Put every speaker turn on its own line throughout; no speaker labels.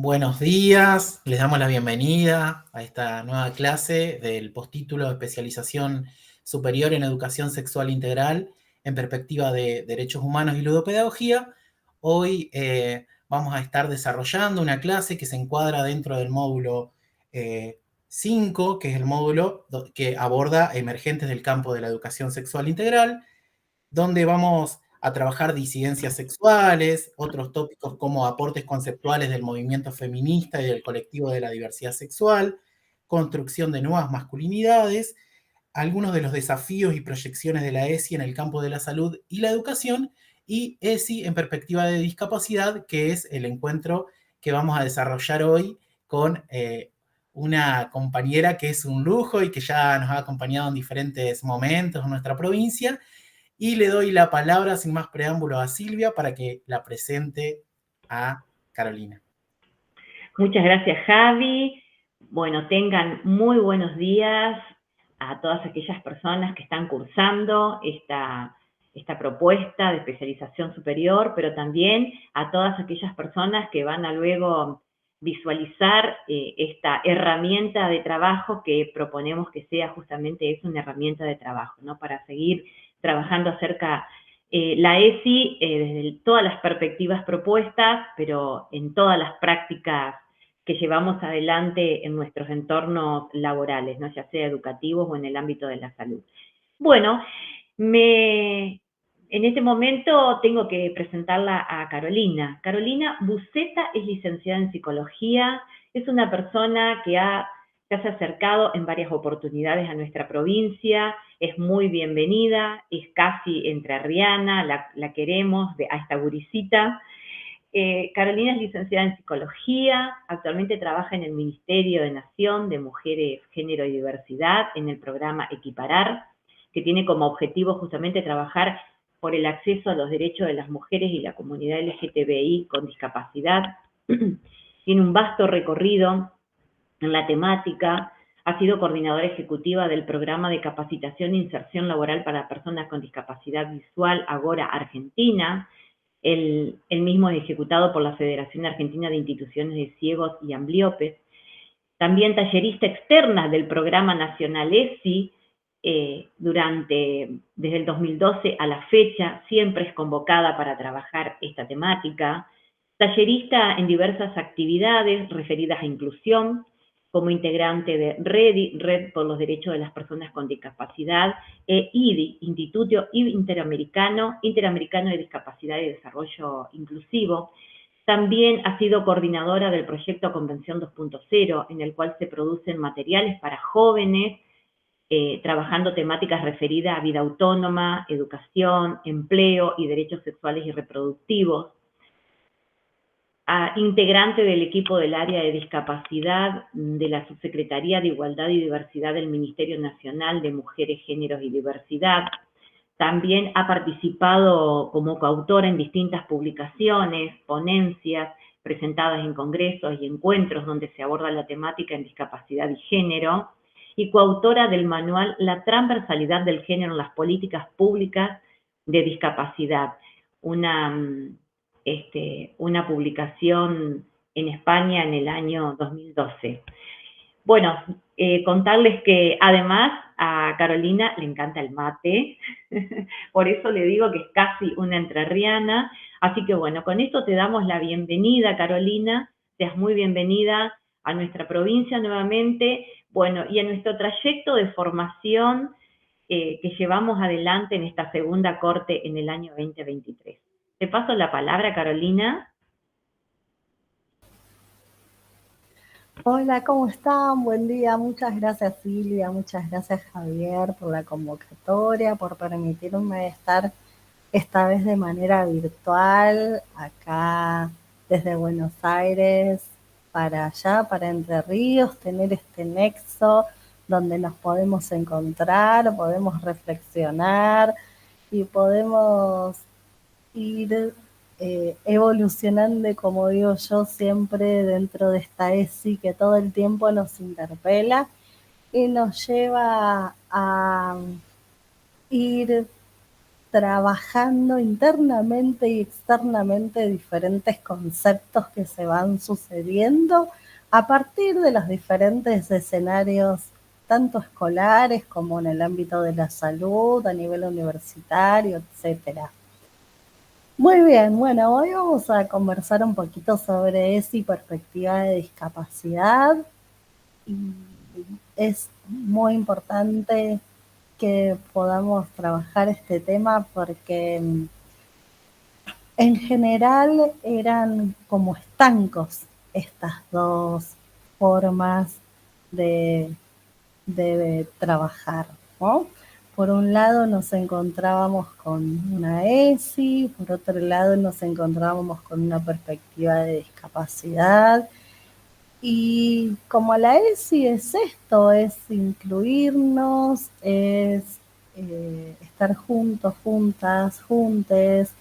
Buenos días, les damos la bienvenida a esta nueva clase del postítulo de especialización superior en educación sexual integral en perspectiva de derechos humanos y ludopedagogía. Hoy vamos a estar desarrollando una clase que se encuadra dentro del módulo 5, que es el módulo que aborda emergentes del campo de la educación sexual integral, donde vamos a trabajar disidencias sexuales, otros tópicos como aportes conceptuales del movimiento feminista y del colectivo de la diversidad sexual, construcción de nuevas masculinidades, algunos de los desafíos y proyecciones de la ESI en el campo de la salud y la educación, y ESI en perspectiva de discapacidad, que es el encuentro que vamos a desarrollar hoy con una compañera que es un lujo y que ya nos ha acompañado en diferentes momentos en nuestra provincia. Y le doy la palabra sin más preámbulo a Silvia para que la presente a Carolina.
Muchas gracias, Javi. Bueno, tengan muy buenos días a todas aquellas personas que están cursando esta propuesta de especialización superior, pero también a todas aquellas personas que van a luego visualizar esta herramienta de trabajo que proponemos que sea justamente eso, una herramienta de trabajo, ¿no? Para seguir trabajando acerca la ESI desde todas las perspectivas propuestas, pero en todas las prácticas que llevamos adelante en nuestros entornos laborales, ¿no? Ya sea educativos o en el ámbito de la salud. Bueno, en este momento tengo que presentarla a Carolina. Carolina Buceta es licenciada en psicología, es una persona que se ha acercado en varias oportunidades a nuestra provincia, es muy bienvenida, es casi entrerriana, la queremos a esta gurisita. Carolina es licenciada en psicología, actualmente trabaja en el Ministerio de Nación de Mujeres, Género y Diversidad en el programa Equiparar, que tiene como objetivo justamente trabajar por el acceso a los derechos de las mujeres y la comunidad LGTBI con discapacidad. Tiene un vasto recorrido en la temática, ha sido coordinadora ejecutiva del programa de capacitación e inserción laboral para personas con discapacidad visual Agora Argentina. El mismo es ejecutado por la Federación Argentina de Instituciones de Ciegos y Ambliopes. También tallerista externa del programa nacional ESI, desde el 2012 a la fecha, siempre es convocada para trabajar esta temática. Tallerista en diversas actividades referidas a inclusión, como integrante de REDI, Red por los Derechos de las Personas con Discapacidad, e IDI, Instituto Interamericano de Discapacidad y Desarrollo Inclusivo. También ha sido coordinadora del proyecto Convención 2.0, en el cual se producen materiales para jóvenes, trabajando temáticas referidas a vida autónoma, educación, empleo y derechos sexuales y reproductivos. Integrante del equipo del área de discapacidad de la Subsecretaría de Igualdad y Diversidad del Ministerio Nacional de Mujeres, Géneros y Diversidad. También ha participado como coautora en distintas publicaciones, ponencias presentadas en congresos y encuentros donde se aborda la temática en discapacidad y género, y coautora del manual La transversalidad del género en las políticas públicas de discapacidad, una publicación en España en el año 2012. Bueno, contarles que además a Carolina le encanta el mate, por eso le digo que es casi una entrerriana, así que bueno, con esto te damos la bienvenida, Carolina, seas muy bienvenida a nuestra provincia nuevamente, bueno, y a nuestro trayecto de formación que llevamos adelante en esta segunda corte en el año 2023. Te paso la palabra, Carolina.
Hola, ¿cómo están? Buen día. Muchas gracias, Silvia. Muchas gracias, Javier, por la convocatoria, por permitirme estar esta vez de manera virtual, acá desde Buenos Aires para allá, para Entre Ríos, tener este nexo donde nos podemos encontrar, podemos reflexionar y podemos ir evolucionando, como digo yo, siempre dentro de esta ESI que todo el tiempo nos interpela y nos lleva a ir trabajando internamente y externamente diferentes conceptos que se van sucediendo a partir de los diferentes escenarios, tanto escolares como en el ámbito de la salud, a nivel universitario, etcétera. Muy bien, bueno, hoy vamos a conversar un poquito sobre ESI, perspectiva de discapacidad. Y es muy importante que podamos trabajar este tema porque en general eran como estancos estas dos formas de trabajar, ¿no? Por un lado nos encontrábamos con una ESI, por otro lado nos encontrábamos con una perspectiva de discapacidad. Y como la ESI es esto, es incluirnos, es estar juntos, juntas, juntes,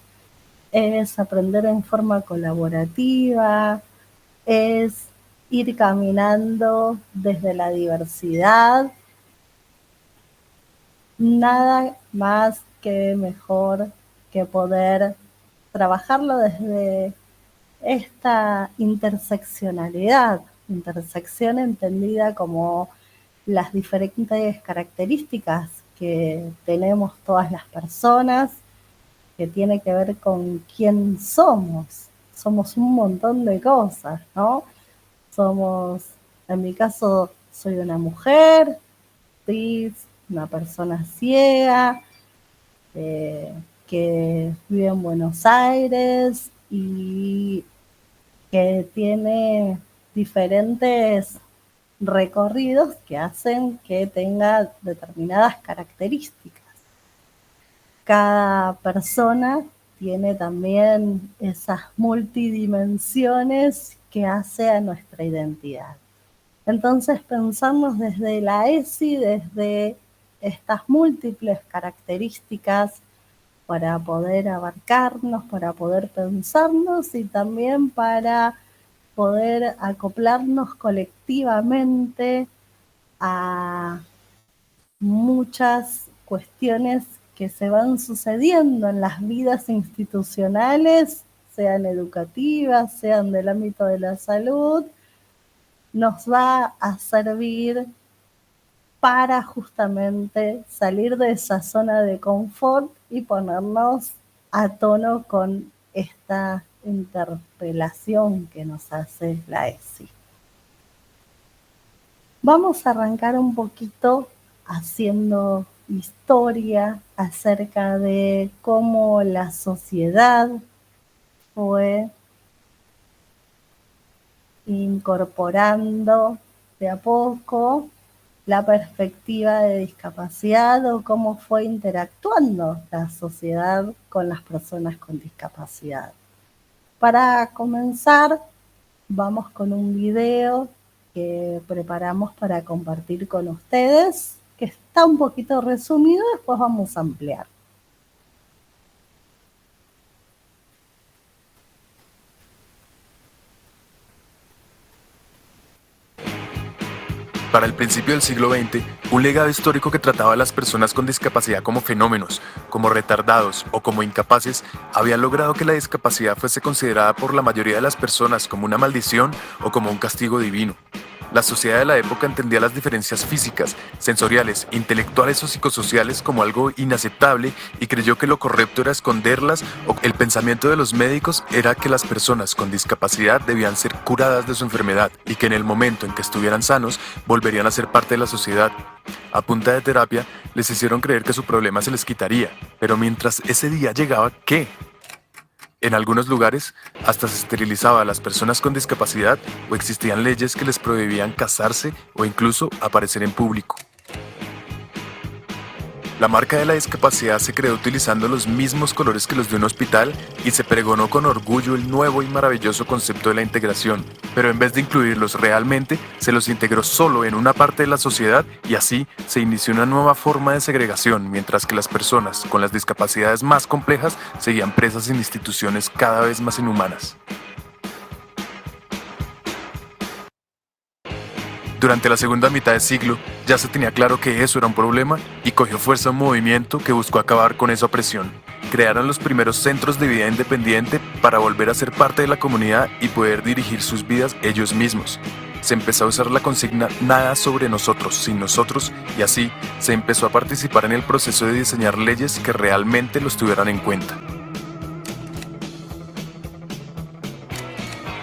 es aprender en forma colaborativa, es ir caminando desde la diversidad. Nada más que mejor que poder trabajarlo desde esta interseccionalidad, intersección entendida como las diferentes características que tenemos todas las personas, que tiene que ver con quién somos. Somos un montón de cosas, ¿no? Somos, en mi caso, soy una mujer, una persona ciega, que vive en Buenos Aires y que tiene diferentes recorridos que hacen que tenga determinadas características. Cada persona tiene también esas multidimensiones que hace a nuestra identidad. Entonces pensamos desde la ESI, desde estas múltiples características para poder abarcarnos, para poder pensarnos y también para poder acoplarnos colectivamente a muchas cuestiones que se van sucediendo en las vidas institucionales, sean educativas, sean del ámbito de la salud, nos va a servir para justamente salir de esa zona de confort y ponernos a tono con esta interrelación que nos hace la ESI. Vamos a arrancar un poquito haciendo historia acerca de cómo la sociedad fue incorporando de a poco la perspectiva de discapacidad o cómo fue interactuando la sociedad con las personas con discapacidad. Para comenzar, vamos con un video que preparamos para compartir con ustedes, que está un poquito resumido, después vamos a ampliar.
Para el principio del siglo XX, un legado histórico que trataba a las personas con discapacidad como fenómenos, como retardados o como incapaces, había logrado que la discapacidad fuese considerada por la mayoría de las personas como una maldición o como un castigo divino. La sociedad de la época entendía las diferencias físicas, sensoriales, intelectuales o psicosociales como algo inaceptable y creyó que lo correcto era esconderlas, o el pensamiento de los médicos era que las personas con discapacidad debían ser curadas de su enfermedad y que en el momento en que estuvieran sanos volverían a ser parte de la sociedad. A punta de terapia les hicieron creer que su problema se les quitaría, pero mientras ese día llegaba, ¿qué? En algunos lugares, hasta se esterilizaba a las personas con discapacidad o existían leyes que les prohibían casarse o incluso aparecer en público. La marca de la discapacidad se creó utilizando los mismos colores que los de un hospital y se pregonó con orgullo el nuevo y maravilloso concepto de la integración, pero en vez de incluirlos realmente, se los integró solo en una parte de la sociedad y así se inició una nueva forma de segregación, mientras que las personas con las discapacidades más complejas seguían presas en instituciones cada vez más inhumanas. Durante la segunda mitad del siglo, ya se tenía claro que eso era un problema y cogió fuerza un movimiento que buscó acabar con esa opresión. Crearon los primeros centros de vida independiente para volver a ser parte de la comunidad y poder dirigir sus vidas ellos mismos. Se empezó a usar la consigna nada sobre nosotros, sin nosotros, y así se empezó a participar en el proceso de diseñar leyes que realmente los tuvieran en cuenta.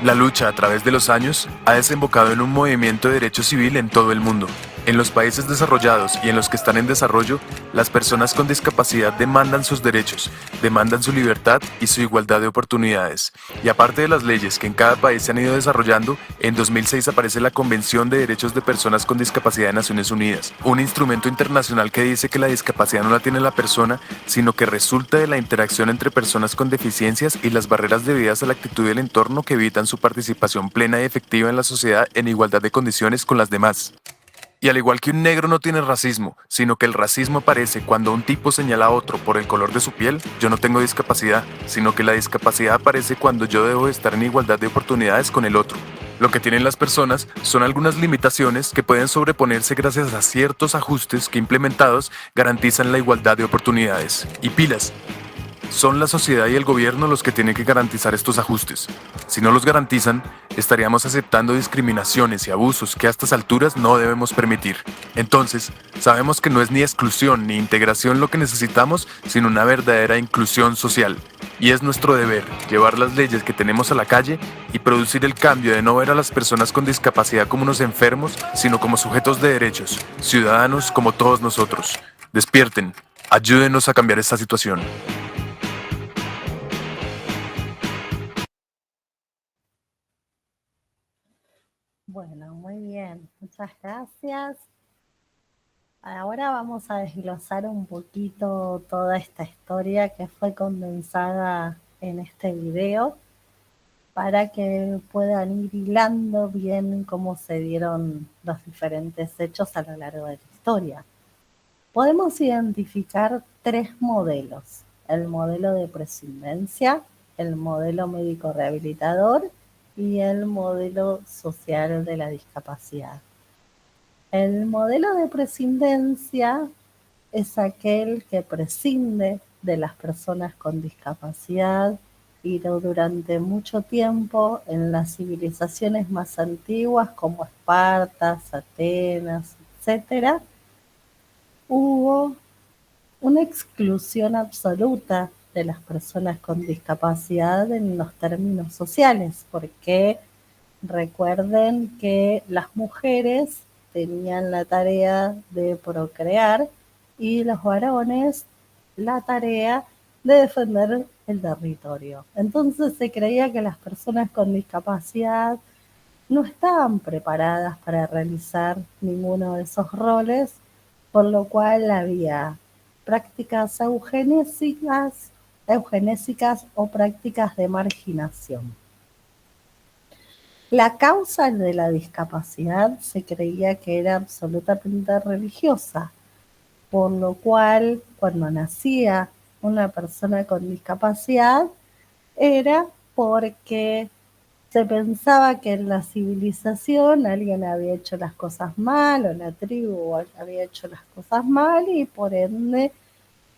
La lucha a través de los años ha desembocado en un movimiento de derecho civil en todo el mundo. En los países desarrollados y en los que están en desarrollo, las personas con discapacidad demandan sus derechos, demandan su libertad y su igualdad de oportunidades. Y aparte de las leyes que en cada país se han ido desarrollando, en 2006 aparece la Convención de Derechos de Personas con Discapacidad de Naciones Unidas, un instrumento internacional que dice que la discapacidad no la tiene la persona, sino que resulta de la interacción entre personas con deficiencias y las barreras debidas a la actitud del entorno que evitan su participación plena y efectiva en la sociedad en igualdad de condiciones con las demás. Y al igual que un negro no tiene racismo, sino que el racismo aparece cuando un tipo señala a otro por el color de su piel, yo no tengo discapacidad, sino que la discapacidad aparece cuando yo debo estar en igualdad de oportunidades con el otro. Lo que tienen las personas son algunas limitaciones que pueden sobreponerse gracias a ciertos ajustes que implementados garantizan la igualdad de oportunidades. Y pilas, son la sociedad y el gobierno los que tienen que garantizar estos ajustes. Si no los garantizan, estaríamos aceptando discriminaciones y abusos que a estas alturas no debemos permitir. Entonces, sabemos que no es ni exclusión ni integración lo que necesitamos, sino una verdadera inclusión social. Y es nuestro deber llevar las leyes que tenemos a la calle y producir el cambio de no ver a las personas con discapacidad como unos enfermos, sino como sujetos de derechos, ciudadanos como todos nosotros. Despierten, ayúdenos a cambiar esta situación.
Bueno, muy bien, muchas gracias. Ahora vamos a desglosar un poquito toda esta historia que fue condensada en este video para que puedan ir hilando bien cómo se dieron los diferentes hechos a lo largo de la historia. Podemos identificar 3 modelos: el modelo de prescindencia, el modelo médico rehabilitador y el modelo social de la discapacidad. El modelo de prescindencia es aquel que prescinde de las personas con discapacidad y durante mucho tiempo en las civilizaciones más antiguas como Esparta, Atenas, etc., hubo una exclusión absoluta de las personas con discapacidad en los términos sociales, porque recuerden que las mujeres tenían la tarea de procrear y los varones la tarea de defender el territorio. Entonces se creía que las personas con discapacidad no estaban preparadas para realizar ninguno de esos roles, por lo cual había prácticas eugenésicas o prácticas de marginación. La causa de la discapacidad se creía que era absolutamente religiosa, por lo cual cuando nacía una persona con discapacidad era porque se pensaba que en la civilización alguien había hecho las cosas mal, o la tribu había hecho las cosas mal, y por ende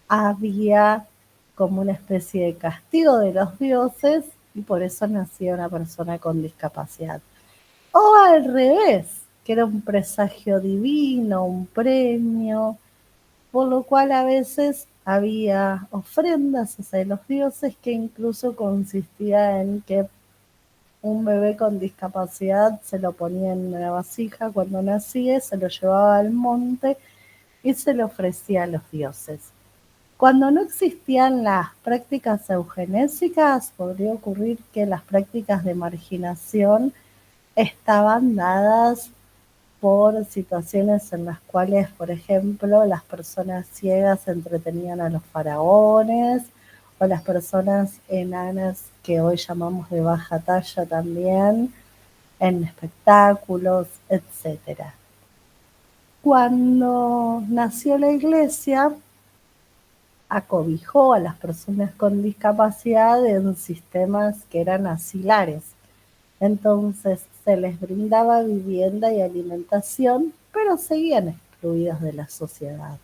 había como una especie de castigo de los dioses, y por eso nacía una persona con discapacidad. O al revés, que era un presagio divino, un premio, por lo cual a veces había ofrendas hacia los dioses que incluso consistía en que un bebé con discapacidad se lo ponía en una vasija cuando nacía, se lo llevaba al monte y se lo ofrecía a los dioses. Cuando no existían las prácticas eugenésicas, podría ocurrir que las prácticas de marginación estaban dadas por situaciones en las cuales, por ejemplo, las personas ciegas entretenían a los faraones, o las personas enanas que hoy llamamos de baja talla también, en espectáculos, etc. Cuando nació la iglesia, acobijó a las personas con discapacidad en sistemas que eran asilares. Entonces se les brindaba vivienda y alimentación, pero seguían excluidos de la sociedad.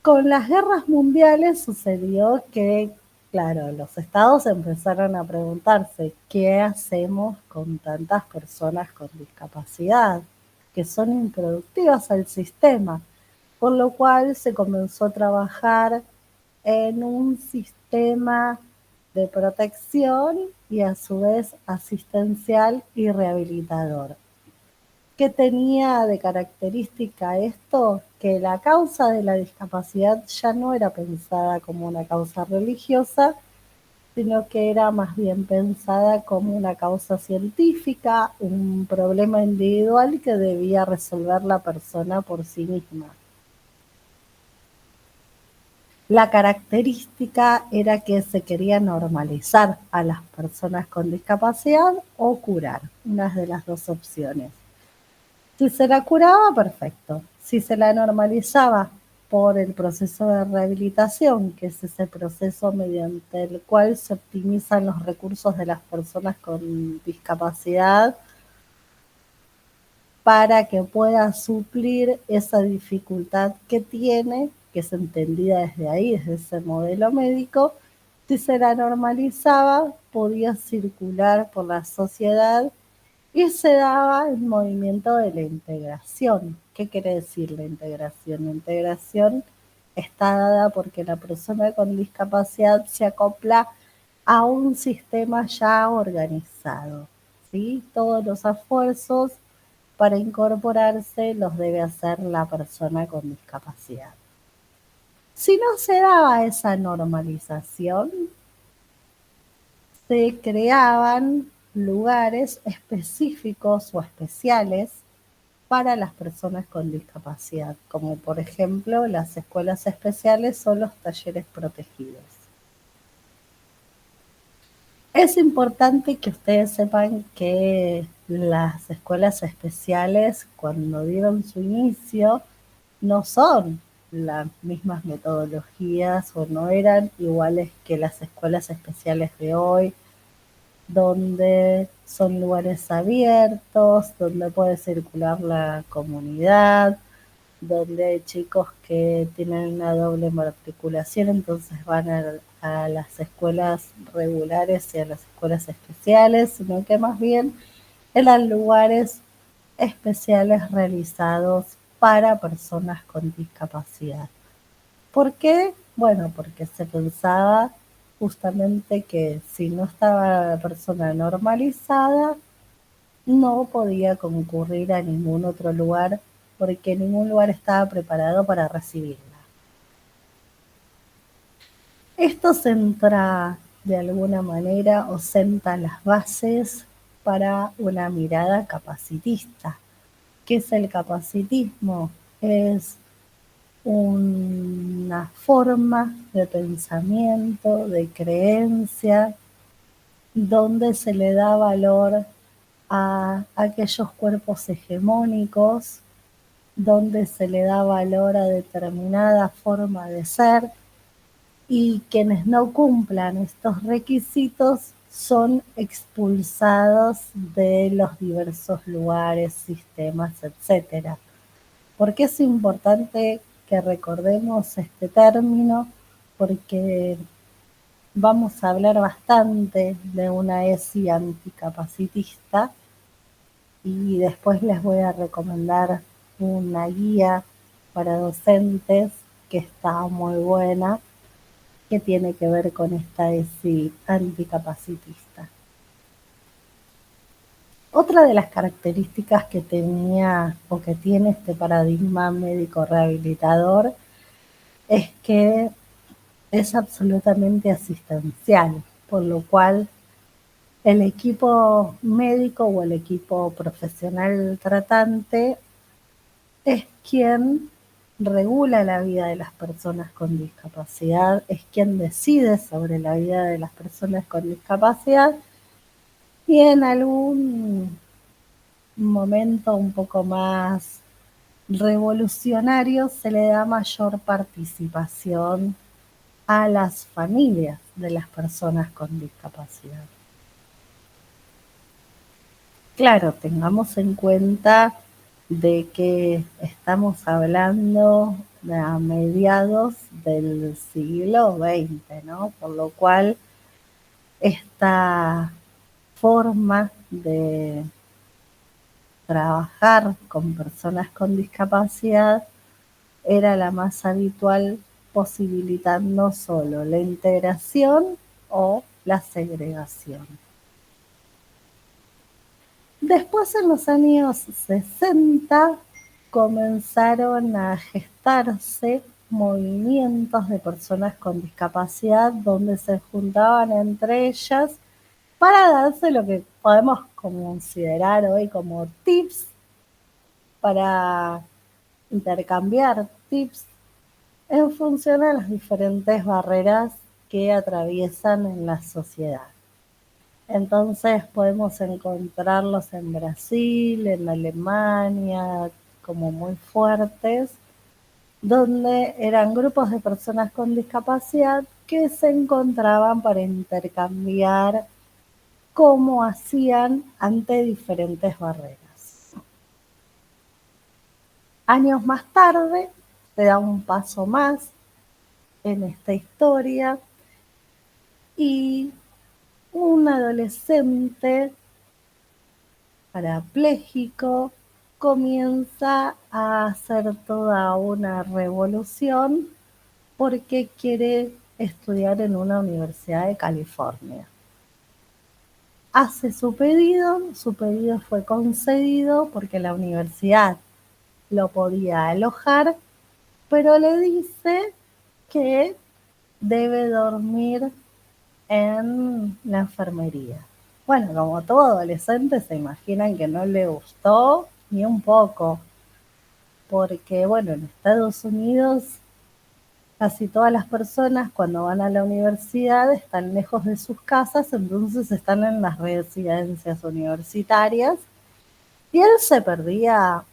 Con las guerras mundiales sucedió que, claro, los estados empezaron a preguntarse, ¿qué hacemos con tantas personas con discapacidad que son improductivas al sistema? Por lo cual se comenzó a trabajar en un sistema de protección y a su vez asistencial y rehabilitador. ¿Qué tenía de característica esto? Que la causa de la discapacidad ya no era pensada como una causa religiosa, sino que era más bien pensada como una causa científica, un problema individual que debía resolver la persona por sí misma. La característica era que se quería normalizar a las personas con discapacidad o curar, una de las dos opciones. Si se la curaba, perfecto. Si se la normalizaba por el proceso de rehabilitación, que es ese proceso mediante el cual se optimizan los recursos de las personas con discapacidad para que pueda suplir esa dificultad que tiene, que es entendida desde ahí, desde ese modelo médico, si se la normalizaba, podía circular por la sociedad y se daba el movimiento de la integración. ¿Qué quiere decir la integración? La integración está dada porque la persona con discapacidad se acopla a un sistema ya organizado, ¿sí? Todos los esfuerzos para incorporarse los debe hacer la persona con discapacidad. Si no se daba esa normalización, se creaban lugares específicos o especiales para las personas con discapacidad, como por ejemplo las escuelas especiales o los talleres protegidos. Es importante que ustedes sepan que las escuelas especiales, cuando dieron su inicio, no son las mismas metodologías o no eran iguales que las escuelas especiales de hoy, donde son lugares abiertos, donde puede circular la comunidad, donde hay chicos que tienen una doble matriculación, entonces van a las escuelas regulares y a las escuelas especiales, sino que más bien eran lugares especiales realizados para personas con discapacidad. ¿Por qué? Bueno, porque se pensaba justamente que si no estaba la persona normalizada, no podía concurrir a ningún otro lugar porque ningún lugar estaba preparado para recibirla. Esto centra de alguna manera o senta las bases para una mirada capacitista. ¿Qué es el capacitismo? Es una forma de pensamiento, de creencia, donde se le da valor a aquellos cuerpos hegemónicos, donde se le da valor a determinada forma de ser y quienes no cumplan estos requisitos son expulsados de los diversos lugares, sistemas, etc. ¿Por qué es importante que recordemos este término? Porque vamos a hablar bastante de una ESI anticapacitista y después les voy a recomendar una guía para docentes que está muy buena, que tiene que ver con esta ESI anticapacitista. Otra de las características que tenía o que tiene este paradigma médico rehabilitador es que es absolutamente asistencial, por lo cual el equipo médico o el equipo profesional tratante es quien regula la vida de las personas con discapacidad, es quien decide sobre la vida de las personas con discapacidad y en algún momento un poco más revolucionario se le da mayor participación a las familias de las personas con discapacidad. Claro, tengamos en cuenta de que estamos hablando a mediados del siglo XX, ¿no? Por lo cual esta forma de trabajar con personas con discapacidad era la más habitual, posibilitando solo la integración o la segregación. Después, en los años 60, comenzaron a gestarse movimientos de personas con discapacidad donde se juntaban entre ellas para darse lo que podemos considerar hoy como tips, para intercambiar tips en función a las diferentes barreras que atraviesan en la sociedad. Entonces podemos encontrarlos en Brasil, en Alemania, como muy fuertes, donde eran grupos de personas con discapacidad que se encontraban para intercambiar cómo hacían ante diferentes barreras. Años más tarde se da un paso más en esta historia y un adolescente parapléjico comienza a hacer toda una revolución porque quiere estudiar en una universidad de California. Hace su pedido fue concedido porque la universidad lo podía alojar, pero le dice que debe dormir en la enfermería. Bueno, como todo adolescente se imaginan que no le gustó ni un poco, porque bueno, en Estados Unidos casi todas las personas cuando van a la universidad están lejos de sus casas, entonces están en las residencias universitarias y él se perdía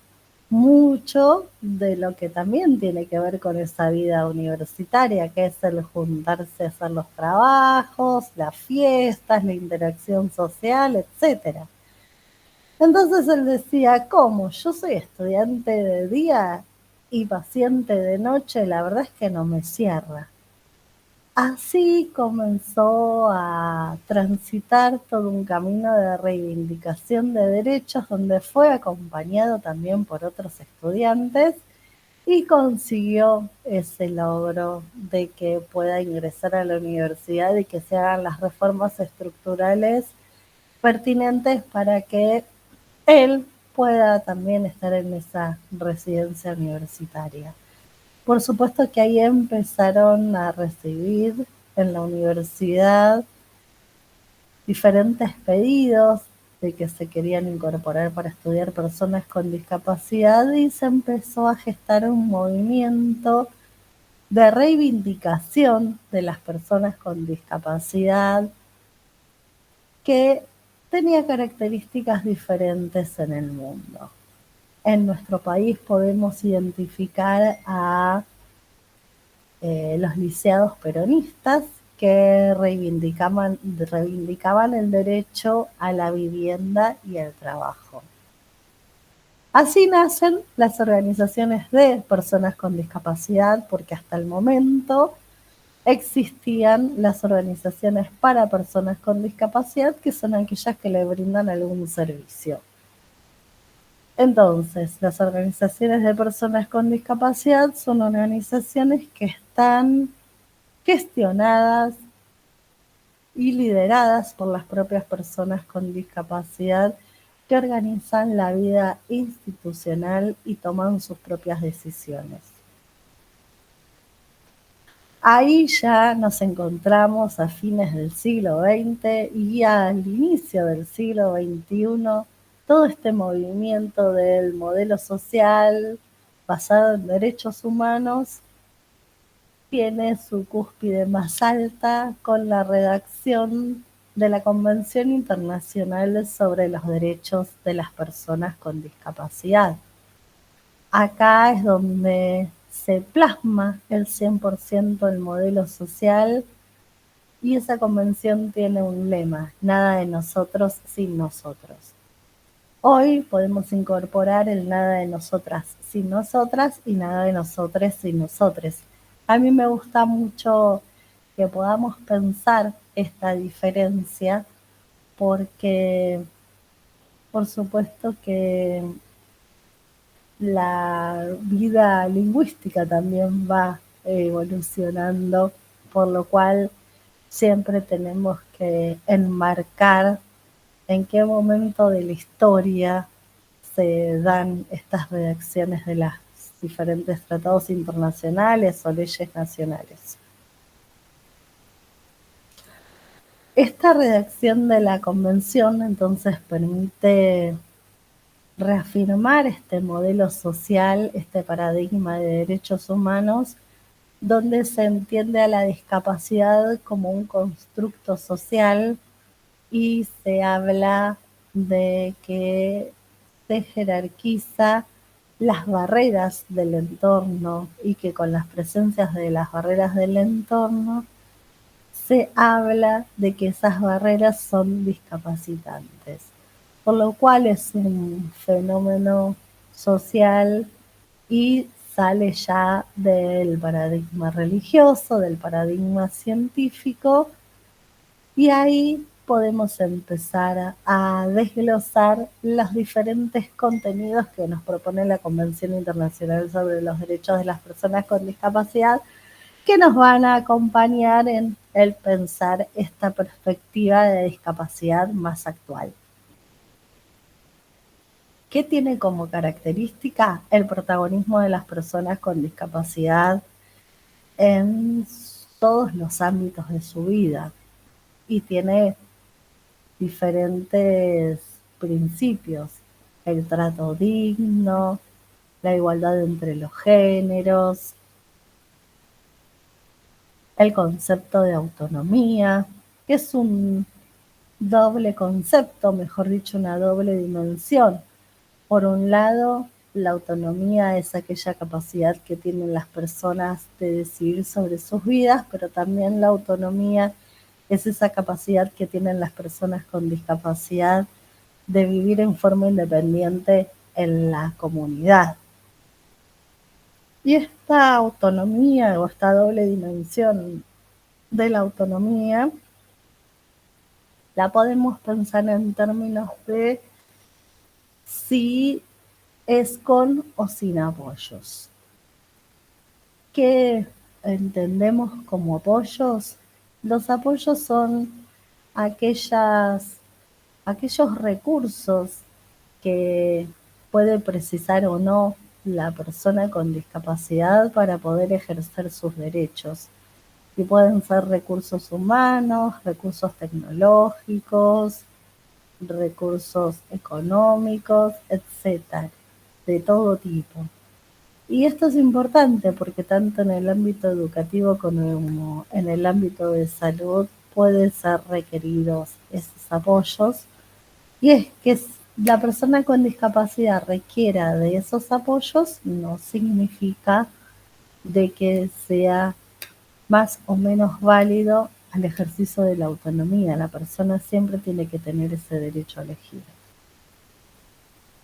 mucho de lo que también tiene que ver con esa vida universitaria, que es el juntarse a hacer los trabajos, las fiestas, la interacción social, etcétera. Entonces él decía, ¿cómo? Yo soy estudiante de día y paciente de noche, la verdad es que no me cierra. Así comenzó a transitar todo un camino de reivindicación de derechos donde fue acompañado también por otros estudiantes y consiguió ese logro de que pueda ingresar a la universidad y que se hagan las reformas estructurales pertinentes para que él pueda también estar en esa residencia universitaria. Por supuesto que ahí empezaron a recibir en la universidad diferentes pedidos de que se querían incorporar para estudiar personas con discapacidad y se empezó a gestar un movimiento de reivindicación de las personas con discapacidad que tenía características diferentes en el mundo. En nuestro país podemos identificar a los lisiados peronistas que reivindicaban el derecho a la vivienda y al trabajo. Así nacen las organizaciones de personas con discapacidad, porque hasta el momento existían las organizaciones para personas con discapacidad, que son aquellas que le brindan algún servicio. Entonces, las organizaciones de personas con discapacidad son organizaciones que están gestionadas y lideradas por las propias personas con discapacidad que organizan la vida institucional y toman sus propias decisiones. Ahí ya nos encontramos a fines del siglo XX y al inicio del siglo XXI, todo este movimiento del modelo social basado en derechos humanos tiene su cúspide más alta con la redacción de la Convención Internacional sobre los Derechos de las Personas con Discapacidad. Acá es donde se plasma el 100% del modelo social y esa convención tiene un lema, nada de nosotros sin nosotros. Hoy podemos incorporar el nada de nosotras sin nosotras y nada de nosotros sin nosotres. A mí me gusta mucho que podamos pensar esta diferencia porque por supuesto que la vida lingüística también va evolucionando, por lo cual siempre tenemos que enmarcar en qué momento de la historia se dan estas redacciones de los diferentes tratados internacionales o leyes nacionales. Esta redacción de la convención entonces permite reafirmar este modelo social, este paradigma de derechos humanos, donde se entiende a la discapacidad como un constructo social y se habla de que se jerarquiza las barreras del entorno y que con las presencias de las barreras del entorno se habla de que esas barreras son discapacitantes, por lo cual es un fenómeno social y sale ya del paradigma religioso, del paradigma científico, y ahí podemos empezar a desglosar los diferentes contenidos que nos propone la Convención Internacional sobre los Derechos de las Personas con Discapacidad, que nos van a acompañar en el pensar esta perspectiva de discapacidad más actual. ¿Qué tiene como característica el protagonismo de las personas con discapacidad en todos los ámbitos de su vida? Y tiene diferentes principios: el trato digno, la igualdad entre los géneros, el concepto de autonomía, que es un doble concepto, mejor dicho, una doble dimensión. Por un lado, la autonomía es aquella capacidad que tienen las personas de decidir sobre sus vidas, pero también la autonomía es esa capacidad que tienen las personas con discapacidad de vivir en forma independiente en la comunidad. Y esta autonomía o esta doble dimensión de la autonomía la podemos pensar en términos de si es con o sin apoyos. ¿Qué entendemos como apoyos? Los apoyos son aquellos recursos que puede precisar o no la persona con discapacidad para poder ejercer sus derechos. Y pueden ser recursos humanos, recursos tecnológicos, recursos económicos, etcétera, de todo tipo. Y esto es importante porque tanto en el ámbito educativo como en el ámbito de salud pueden ser requeridos esos apoyos. Y es que la persona con discapacidad requiera de esos apoyos no significa de que sea más o menos válido al ejercicio de la autonomía. La persona siempre tiene que tener ese derecho a elegir.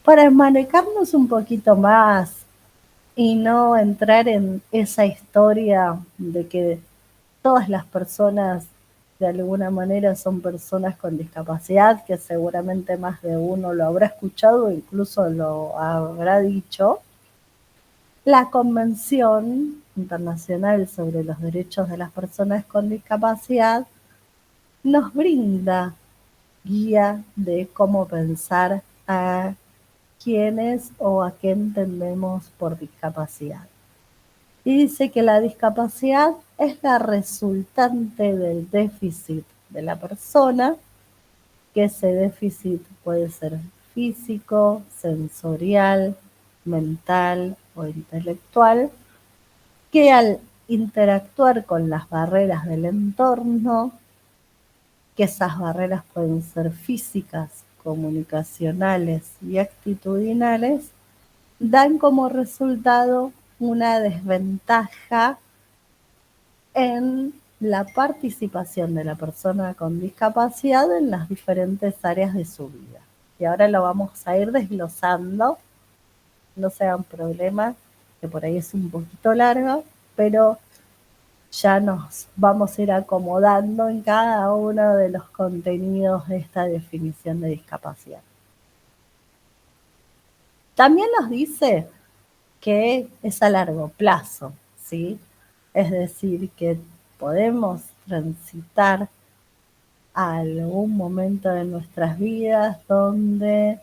Para manejarnos un poquito más y no entrar en esa historia de que todas las personas de alguna manera son personas con discapacidad, que seguramente más de uno lo habrá escuchado o incluso lo habrá dicho, la Convención Internacional sobre los Derechos de las Personas con Discapacidad nos brinda guía de cómo pensar a quiénes o a qué entendemos por discapacidad. Y dice que la discapacidad es la resultante del déficit de la persona, que ese déficit puede ser físico, sensorial, mental o intelectual, que al interactuar con las barreras del entorno, que esas barreras pueden ser físicas, comunicacionales y actitudinales, dan como resultado una desventaja en la participación de la persona con discapacidad en las diferentes áreas de su vida. Y ahora lo vamos a ir desglosando, no se hagan problema, que por ahí es un poquito largo, pero ya nos vamos a ir acomodando en cada uno de los contenidos de esta definición de discapacidad. También nos dice que es a largo plazo, ¿sí? Es decir, que podemos transitar a algún momento de nuestras vidas donde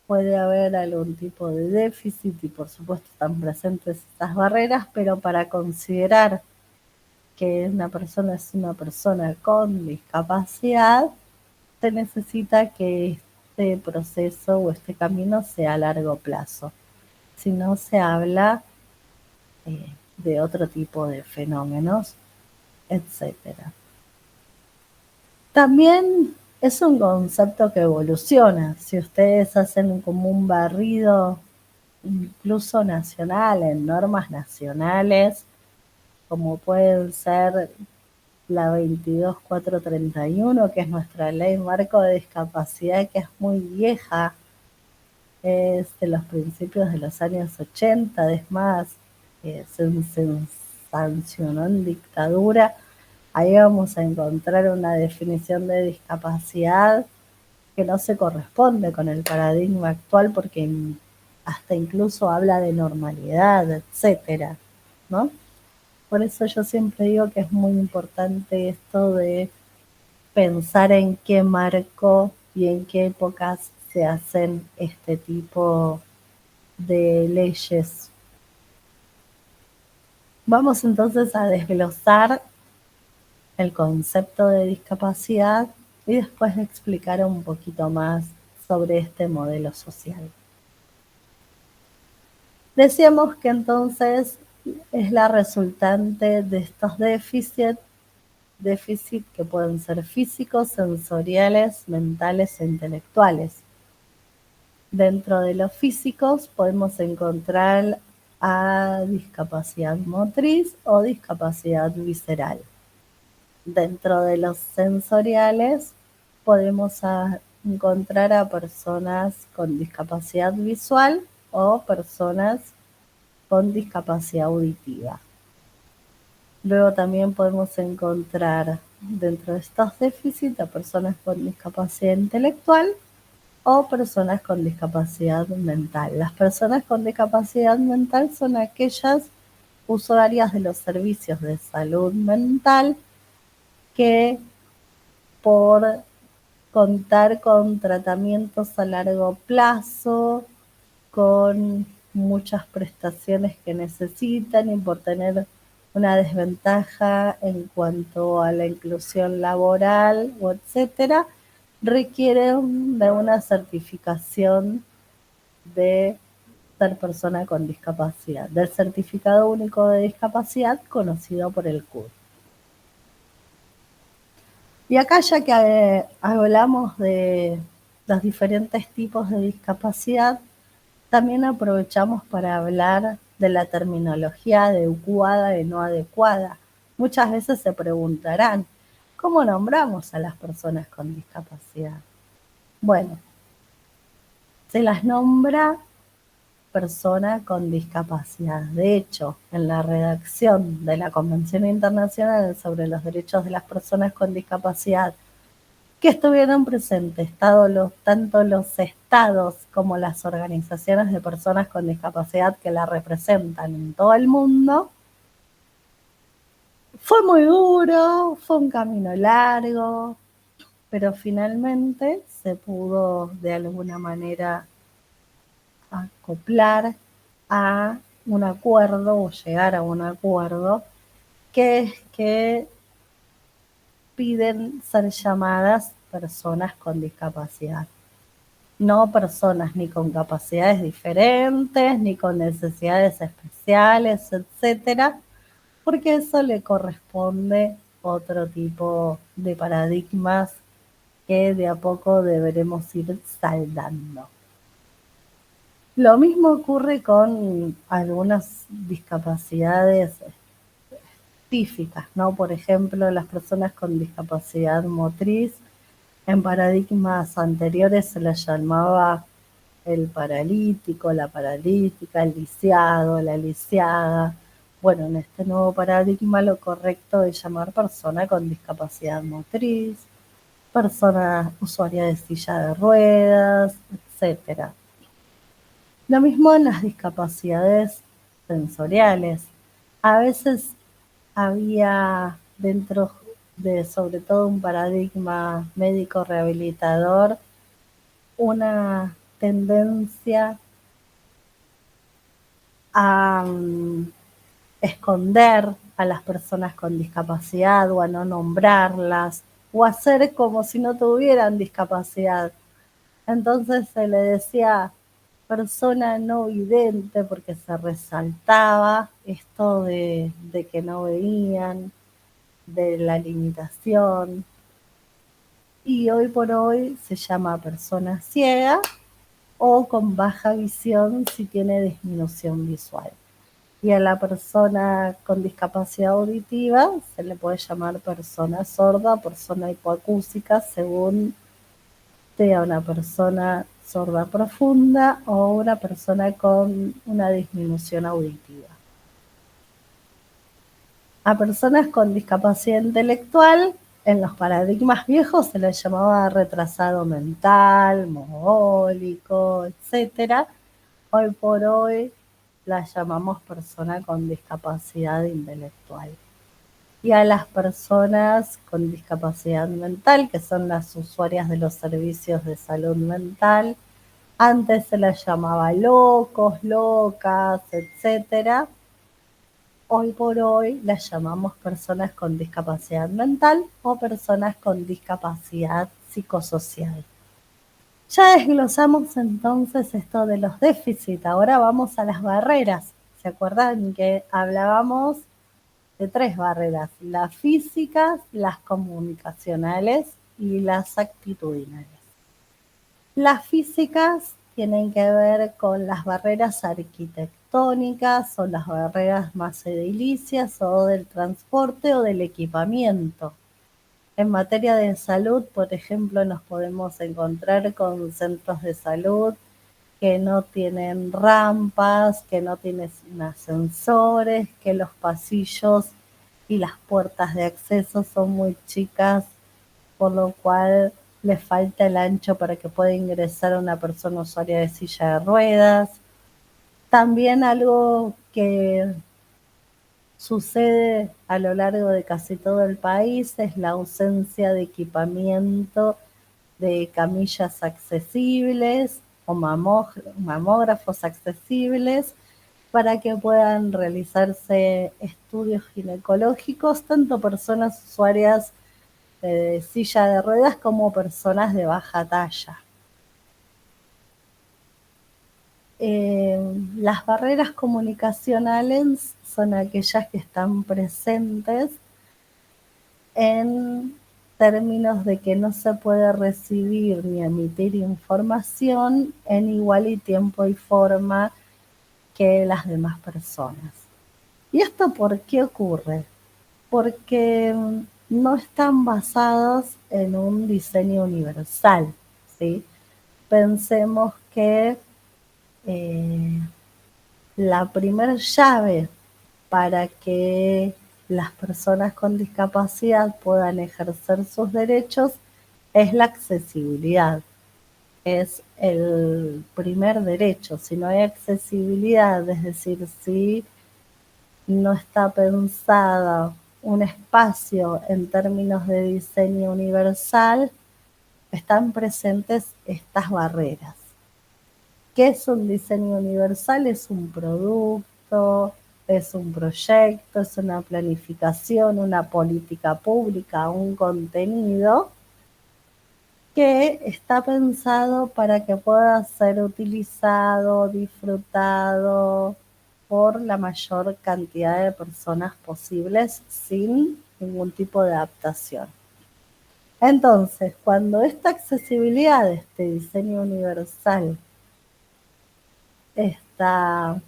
puede haber algún tipo de déficit y por supuesto están presentes estas barreras, pero para considerar que una persona es una persona con discapacidad, se necesita que este proceso o este camino sea a largo plazo. Si no, se habla de otro tipo de fenómenos, etcétera. También es un concepto que evoluciona. Si ustedes hacen como un barrido incluso nacional, en normas nacionales, como pueden ser la 22431, que es nuestra ley marco de discapacidad, que es muy vieja, es de los principios de los años 80, es más, se sancionó en dictadura. Ahí vamos a encontrar una definición de discapacidad que no se corresponde con el paradigma actual porque hasta incluso habla de normalidad, etcétera, ¿no? Por eso yo siempre digo que es muy importante esto de pensar en qué marco y en qué épocas se hacen este tipo de leyes. Vamos entonces a desglosar el concepto de discapacidad y después explicar un poquito más sobre este modelo social. Decíamos que entonces es la resultante de estos déficit que pueden ser físicos, sensoriales, mentales e intelectuales. Dentro de los físicos podemos encontrar a discapacidad motriz o discapacidad visceral. Dentro de los sensoriales podemos encontrar a personas con discapacidad visual o personas con discapacidad auditiva. Luego también podemos encontrar dentro de estos déficits a personas con discapacidad intelectual o personas con discapacidad mental. Las personas con discapacidad mental son aquellas usuarias de los servicios de salud mental que por contar con tratamientos a largo plazo, con muchas prestaciones que necesitan y por tener una desventaja en cuanto a la inclusión laboral o etcétera, requieren de una certificación de ser persona con discapacidad, del certificado único de discapacidad conocido por el CUD. Y acá ya que hablamos de los diferentes tipos de discapacidad, también aprovechamos para hablar de la terminología adecuada y no adecuada. Muchas veces se preguntarán, ¿cómo nombramos a las personas con discapacidad? Bueno, se las nombra persona con discapacidad. De hecho, en la redacción de la Convención Internacional sobre los Derechos de las Personas con Discapacidad, que estuvieron presentes tanto los estados como las organizaciones de personas con discapacidad que la representan en todo el mundo, fue muy duro, fue un camino largo, pero finalmente se pudo de alguna manera acoplar a un acuerdo o llegar a un acuerdo que es que piden ser llamadas personas con discapacidad. No personas ni con capacidades diferentes, ni con necesidades especiales, etcétera, porque eso le corresponde otro tipo de paradigmas que de a poco deberemos ir saldando. Lo mismo ocurre con algunas discapacidades específicas, ¿no? Por ejemplo, las personas con discapacidad motriz En paradigmas anteriores se la llamaba el paralítico, la paralítica, el lisiado, la lisiada. Bueno, en este nuevo paradigma lo correcto es llamar persona con discapacidad motriz, persona usuaria de silla de ruedas, etcétera. Lo mismo en las discapacidades sensoriales. A veces había dentro de sobre todo un paradigma médico rehabilitador una tendencia a esconder a las personas con discapacidad o a no nombrarlas o hacer como si no tuvieran discapacidad. Entonces se le decía persona no vidente porque se resaltaba esto de que no veían, de la limitación. Y hoy por hoy se llama persona ciega o con baja visión si tiene disminución visual. Y a la persona con discapacidad auditiva se le puede llamar persona sorda, persona hipoacúsica, según sea una persona sorda profunda o una persona con una disminución auditiva. A personas con discapacidad intelectual, en los paradigmas viejos se les llamaba retrasado mental, mogólico, etc. Hoy por hoy las llamamos persona con discapacidad intelectual. Y a las personas con discapacidad mental, que son las usuarias de los servicios de salud mental, antes se las llamaba locos, locas, etc. Hoy por hoy las llamamos personas con discapacidad mental o personas con discapacidad psicosocial. Ya desglosamos entonces esto de los déficits, ahora vamos a las barreras. ¿Se acuerdan que hablábamos de 3 barreras? Las físicas, las comunicacionales y las actitudinales. Las físicas tienen que ver con las barreras arquitectónicas o las barreras más edilicias o del transporte o del equipamiento. En materia de salud, por ejemplo, nos podemos encontrar con centros de salud que no tienen rampas, que no tienen ascensores, que los pasillos y las puertas de acceso son muy chicas, por lo cual le falta el ancho para que pueda ingresar una persona usuaria de silla de ruedas. También algo que sucede a lo largo de casi todo el país es la ausencia de equipamiento de camillas accesibles o mamógrafos accesibles para que puedan realizarse estudios ginecológicos, tanto personas usuarias de silla de ruedas como personas de baja talla. Las barreras comunicacionales son aquellas que están presentes en términos de que no se puede recibir ni emitir información en igual y tiempo y forma que las demás personas. ¿Y esto por qué ocurre? Porque no están basados en un diseño universal, ¿sí? Pensemos que la primera llave para que las personas con discapacidad puedan ejercer sus derechos es la accesibilidad. Es el primer derecho. Si no hay accesibilidad, es decir, si no está pensada un espacio en términos de diseño universal, están presentes estas barreras. ¿Qué es un diseño universal? Es un producto, es un proyecto, es una planificación, una política pública, un contenido que está pensado para que pueda ser utilizado, disfrutado por la mayor cantidad de personas posibles sin ningún tipo de adaptación. Entonces, cuando esta accesibilidad, este diseño universal, está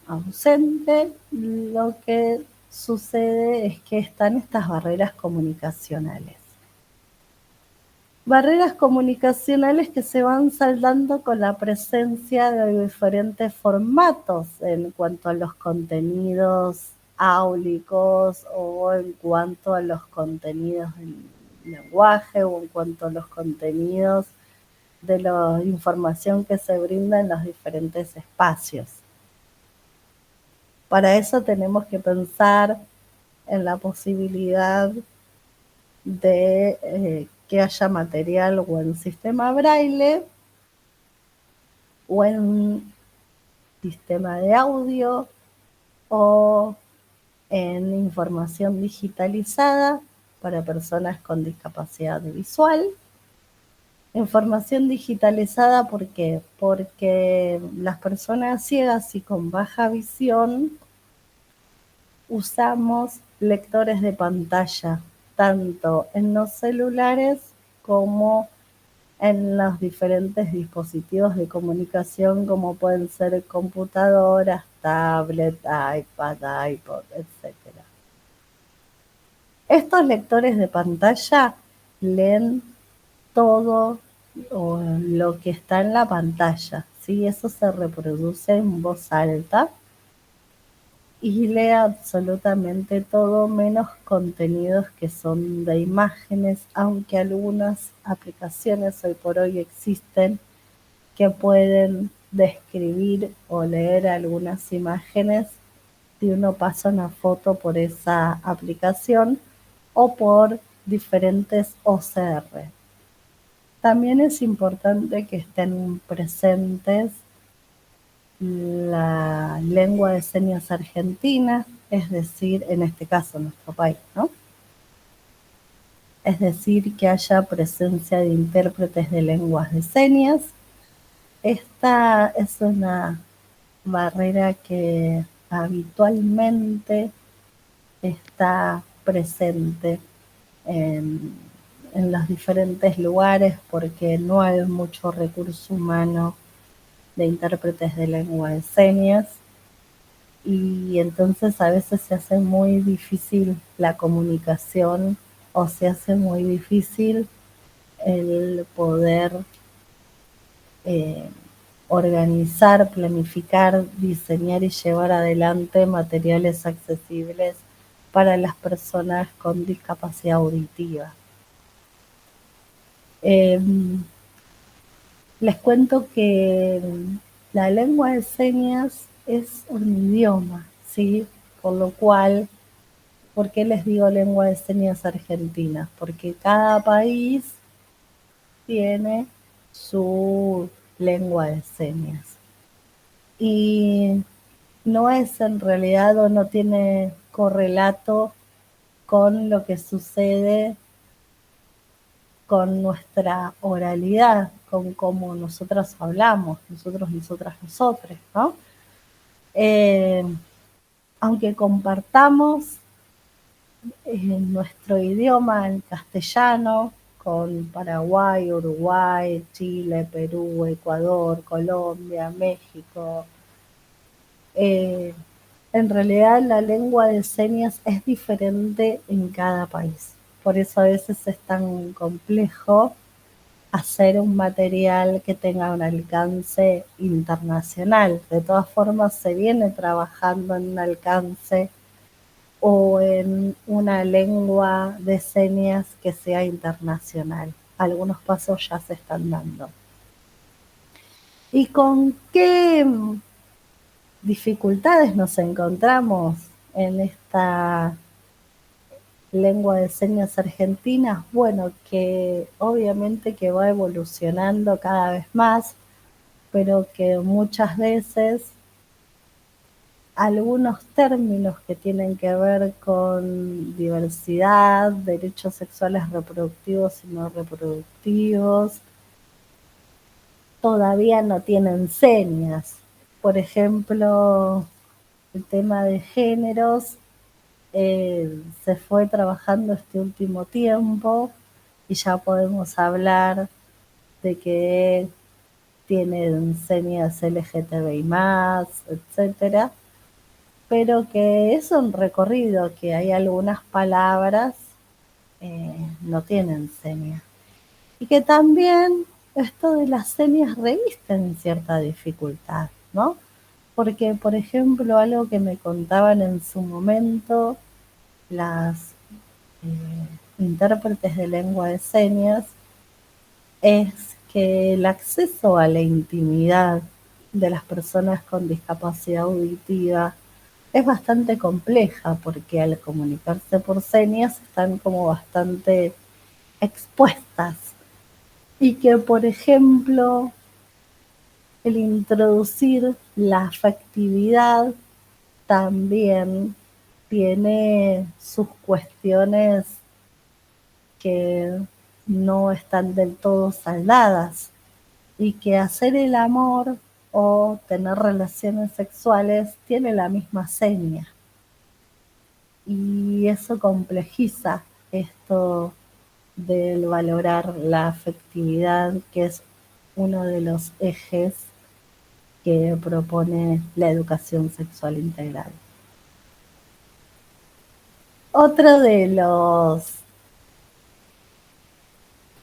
ausente, lo que sucede es que están estas barreras comunicacionales. Barreras comunicacionales que se van saldando con la presencia de diferentes formatos en cuanto a los contenidos áulicos o en cuanto a los contenidos en lenguaje o en cuanto a los contenidos de la información que se brinda en los diferentes espacios. Para eso tenemos que pensar en la posibilidad de que haya material o en sistema braille o en sistema de audio o en información digitalizada para personas con discapacidad visual. Información digitalizada, ¿por qué? Porque las personas ciegas y con baja visión usamos lectores de pantalla, tanto en los celulares como en los diferentes dispositivos de comunicación, como pueden ser computadoras, tablet, iPad, iPod, etc. Estos lectores de pantalla leen todo lo que está en la pantalla, ¿sí? Eso se reproduce en voz alta y lee absolutamente todo menos contenidos que son de imágenes, aunque algunas aplicaciones hoy por hoy existen que pueden describir o leer algunas imágenes si uno pasa una foto por esa aplicación o por diferentes OCR. También es importante que estén presentes la lengua de señas argentina, es decir, en este caso nuestro país, ¿no? Es decir, que haya presencia de intérpretes de lenguas de señas. Esta es una barrera que habitualmente está presente en los diferentes lugares porque no hay mucho recurso humano de intérpretes de lengua de señas y entonces a veces se hace muy difícil la comunicación o se hace muy difícil el poder organizar, planificar, diseñar y llevar adelante materiales accesibles para las personas con discapacidad auditiva. Les cuento que la lengua de señas es un idioma, ¿sí? Por lo cual, ¿por qué les digo lengua de señas argentina? Porque cada país tiene su lengua de señas. Y no es en realidad o no tiene correlato con lo que sucede con nuestra oralidad, con cómo nosotras hablamos, nosotros, nosotras, nosotres, ¿no? Aunque compartamos nuestro idioma en castellano con Paraguay, Uruguay, Chile, Perú, Ecuador, Colombia, México, en realidad la lengua de señas es diferente en cada país. Por eso a veces es tan complejo hacer un material que tenga un alcance internacional. De todas formas, se viene trabajando en un alcance o en una lengua de señas que sea internacional. Algunos pasos ya se están dando. ¿Y con qué dificultades nos encontramos en esta lengua de señas argentinas? Bueno, que obviamente que va evolucionando cada vez más, pero que muchas veces algunos términos que tienen que ver con diversidad, derechos sexuales reproductivos y no reproductivos, todavía no tienen señas. Por ejemplo, el tema de géneros se fue trabajando este último tiempo y ya podemos hablar de que tienen señas LGTBI+, etcétera, pero que es un recorrido, que hay algunas palabras no tienen señas. Y que también esto de las señas revisten cierta dificultad, ¿no? Porque, por ejemplo, algo que me contaban en su momento las intérpretes de lengua de señas es que el acceso a la intimidad de las personas con discapacidad auditiva es bastante compleja, porque al comunicarse por señas están como bastante expuestas, y que, por ejemplo, el introducir la afectividad también tiene sus cuestiones que no están del todo saldadas, y que hacer el amor o tener relaciones sexuales tiene la misma seña. Y eso complejiza esto del valorar la afectividad, que es uno de los ejes que propone la educación sexual integral. Otro de los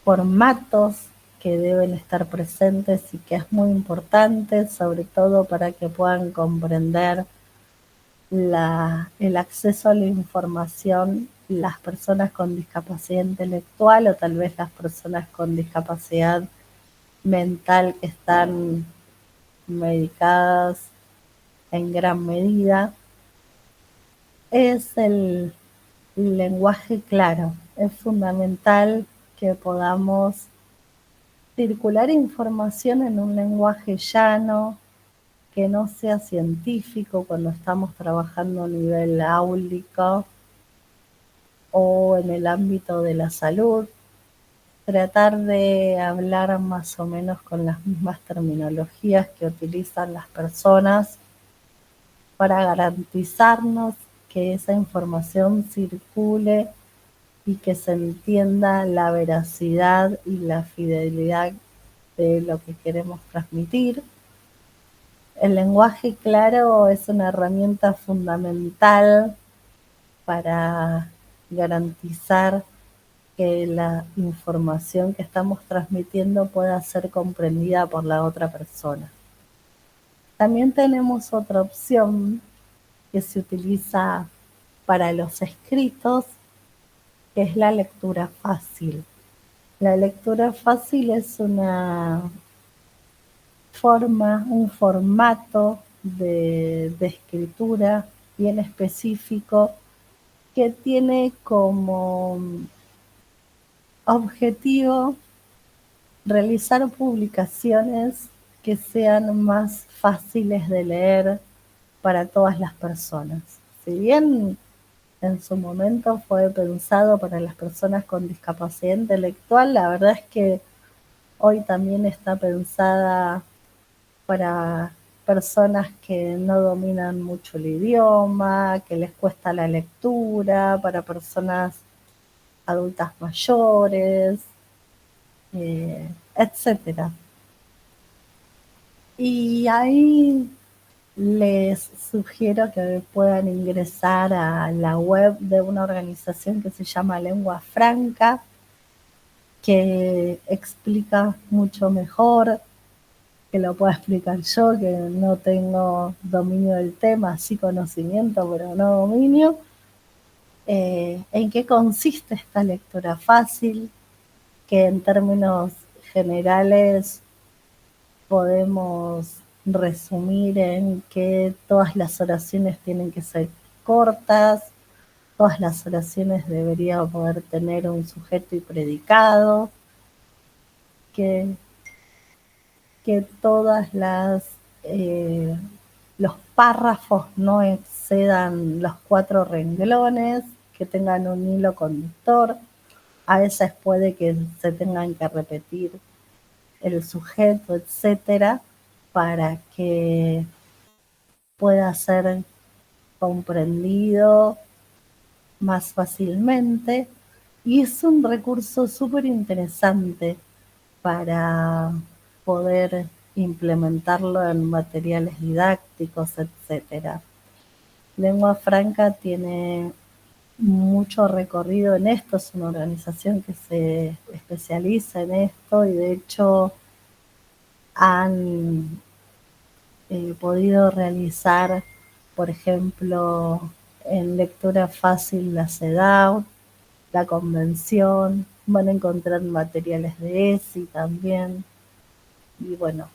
formatos que deben estar presentes y que es muy importante, sobre todo para que puedan comprender el acceso a la información las personas con discapacidad intelectual, o tal vez las personas con discapacidad mental que están medicadas en gran medida, es el lenguaje claro. Es fundamental que podamos circular información en un lenguaje llano, que no sea científico cuando estamos trabajando a nivel áulico o en el ámbito de la salud. Tratar de hablar más o menos con las mismas terminologías que utilizan las personas para garantizarnos que esa información circule y que se entienda la veracidad y la fidelidad de lo que queremos transmitir. El lenguaje claro es una herramienta fundamental para garantizar que la información que estamos transmitiendo pueda ser comprendida por la otra persona. También tenemos otra opción que se utiliza para los escritos, que es la lectura fácil. La lectura fácil es una forma, un formato de escritura bien específico, que tiene como objetivo realizar publicaciones que sean más fáciles de leer para todas las personas. Si bien en su momento fue pensado para las personas con discapacidad intelectual, la verdad es que hoy también está pensada para personas que no dominan mucho el idioma, que les cuesta la lectura, para personas adultas mayores, etcétera. Y ahí les sugiero que puedan ingresar a la web de una organización que se llama Lengua Franca, que explica mucho mejor que lo pueda explicar yo, que no tengo dominio del tema, sí conocimiento, pero no dominio. ¿En qué consiste esta lectura fácil? Que en términos generales podemos resumir en que todas las oraciones tienen que ser cortas, todas las oraciones deberían poder tener un sujeto y predicado, que todas los párrafos no excedan los 4 renglones, que tengan un hilo conductor. A veces puede que se tengan que repetir el sujeto, etcétera, para que pueda ser comprendido más fácilmente. Y es un recurso súper interesante para poder implementarlo en materiales didácticos, etcétera. Lengua Franca tiene mucho recorrido en esto, es una organización que se especializa en esto y de hecho han podido realizar, por ejemplo, en lectura fácil la CEDAW, la convención, van a encontrar materiales de ESI también, y bueno,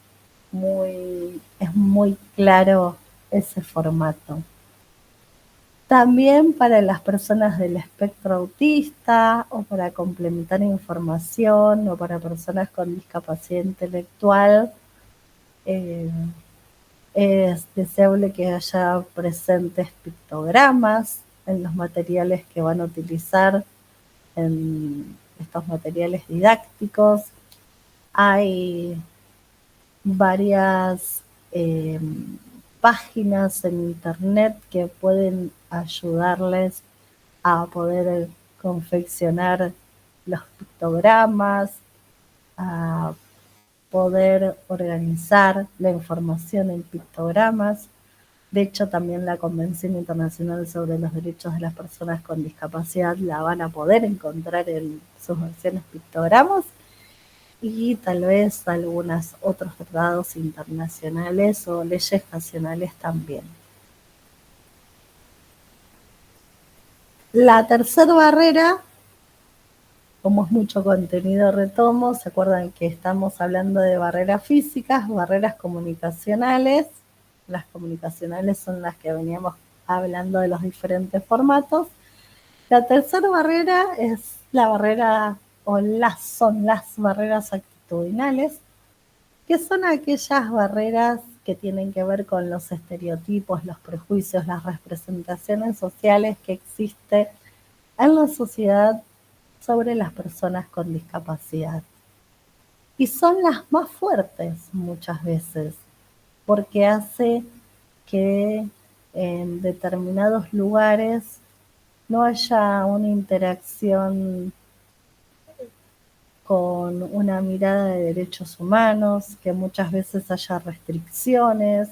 es muy claro ese formato. También para las personas del espectro autista o para complementar información o para personas con discapacidad intelectual, es deseable que haya presentes pictogramas en los materiales que van a utilizar en estos materiales didácticos. Hay varias páginas en internet que pueden ayudarles a poder confeccionar los pictogramas, a poder organizar la información en pictogramas. De hecho, también la Convención Internacional sobre los Derechos de las Personas con Discapacidad la van a poder encontrar en sus versiones pictogramas y tal vez algunos otros tratados internacionales o leyes nacionales también. La tercera barrera, como es mucho contenido retomo, se acuerdan que estamos hablando de barreras físicas, barreras comunicacionales. Las comunicacionales son las que veníamos hablando de los diferentes formatos. La tercera barrera es la barrera, son las barreras actitudinales, que son aquellas barreras que tienen que ver con los estereotipos, los prejuicios, las representaciones sociales que existen en la sociedad sobre las personas con discapacidad. Y son las más fuertes muchas veces, porque hace que en determinados lugares no haya una interacción con una mirada de derechos humanos, que muchas veces haya restricciones,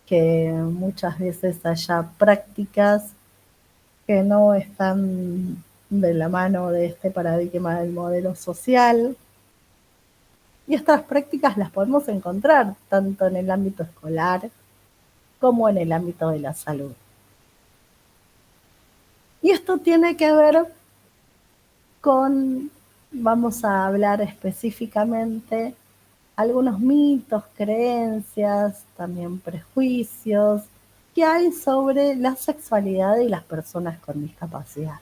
que muchas veces haya prácticas que no están de la mano de este paradigma del modelo social. Y estas prácticas las podemos encontrar tanto en el ámbito escolar como en el ámbito de la salud. Y esto tiene que ver con, vamos a hablar específicamente, algunos mitos, creencias, también prejuicios que hay sobre la sexualidad y las personas con discapacidad.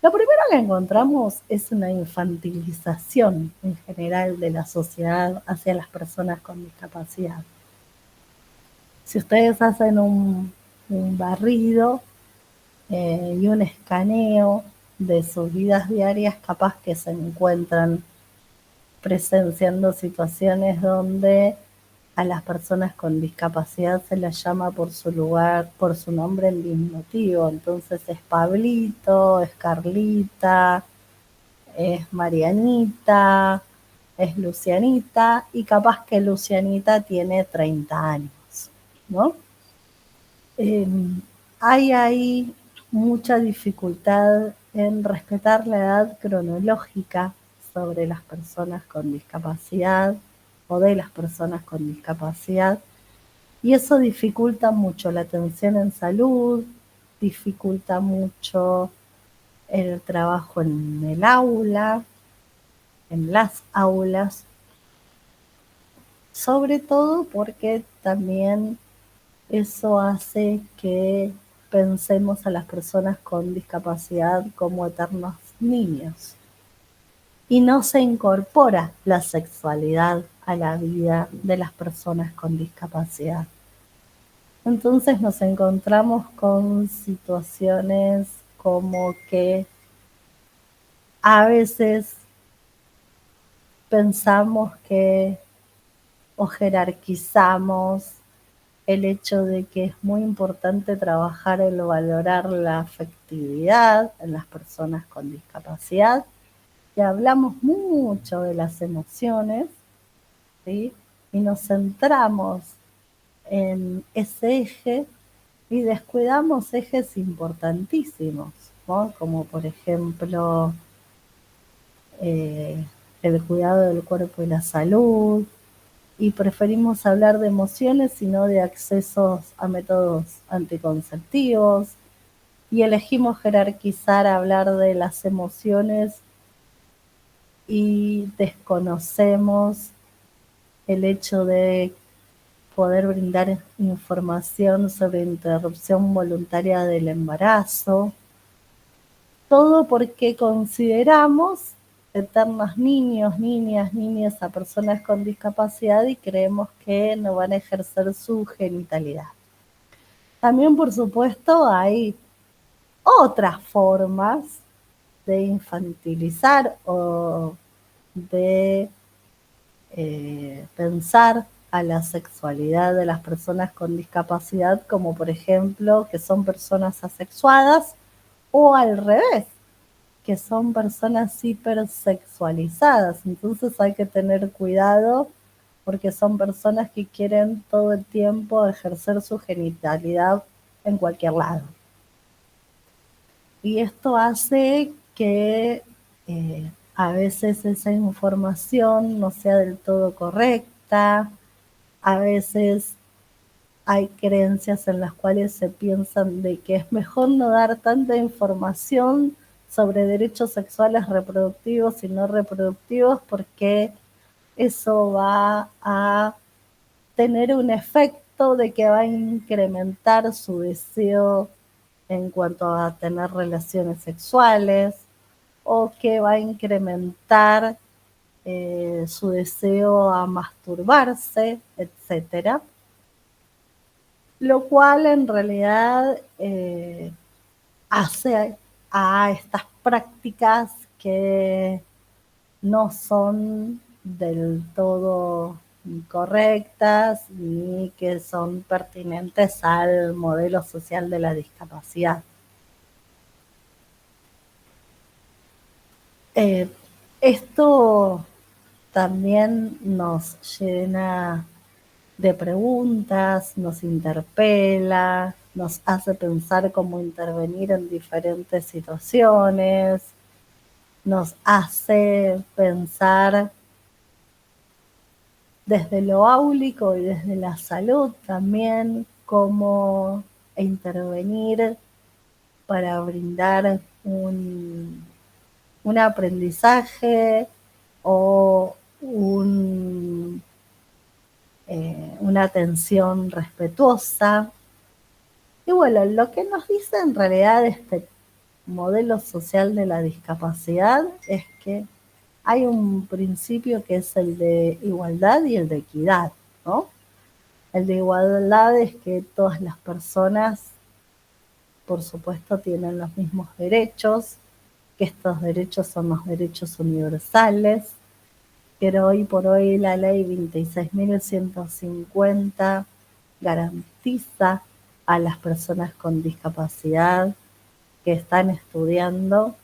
Lo primero que encontramos es una infantilización en general de la sociedad hacia las personas con discapacidad. Si ustedes hacen un barrido y un escaneo de sus vidas diarias, capaz que se encuentran presenciando situaciones donde a las personas con discapacidad se las llama por su lugar, por su nombre en diminutivo. Entonces es Pablito, es Carlita, es Marianita, es Lucianita, y capaz que Lucianita tiene 30 años, ¿no? Hay ahí mucha dificultad en respetar la edad cronológica sobre las personas con discapacidad o de las personas con discapacidad, y eso dificulta mucho la atención en salud, dificulta mucho el trabajo en el aula, en las aulas, sobre todo porque también eso hace que pensemos a las personas con discapacidad como eternos niños. Y no se incorpora la sexualidad a la vida de las personas con discapacidad. Entonces nos encontramos con situaciones como que a veces pensamos que o jerarquizamos el hecho de que es muy importante trabajar el valorar la afectividad en las personas con discapacidad, que hablamos mucho de las emociones, ¿sí? Y nos centramos en ese eje y descuidamos ejes importantísimos, ¿no? Como por ejemplo el cuidado del cuerpo y la salud, y preferimos hablar de emociones y no de accesos a métodos anticonceptivos, y elegimos jerarquizar hablar de las emociones y desconocemos el hecho de poder brindar información sobre interrupción voluntaria del embarazo, todo porque consideramos eternos niños, niñas a personas con discapacidad y creemos que no van a ejercer su genitalidad. También, por supuesto, hay otras formas de infantilizar o de pensar a la sexualidad de las personas con discapacidad, como por ejemplo que son personas asexuadas, o al revés, que son personas hipersexualizadas. Entonces hay que tener cuidado porque son personas que quieren todo el tiempo ejercer su genitalidad en cualquier lado. Y esto hace que a veces esa información no sea del todo correcta, a veces hay creencias en las cuales se piensan de que es mejor no dar tanta información sobre derechos sexuales reproductivos y no reproductivos porque eso va a tener un efecto de que va a incrementar su deseo en cuanto a tener relaciones sexuales o que va a incrementar su deseo a masturbarse, etcétera. Lo cual en realidad hace a estas prácticas que no son del todo correctas ni que son pertinentes al modelo social de la discapacidad. Esto también nos llena de preguntas, nos interpela, nos hace pensar cómo intervenir en diferentes situaciones, nos hace pensar desde lo áulico y desde la salud también cómo intervenir para brindar un aprendizaje o una atención respetuosa. Y bueno, lo que nos dice en realidad este modelo social de la discapacidad es que hay un principio que es el de igualdad y el de equidad, ¿no? El de igualdad es que todas las personas, por supuesto, tienen los mismos derechos, que estos derechos son los derechos universales, pero hoy por hoy la ley 26.150 garantiza a las personas con discapacidad que están estudiando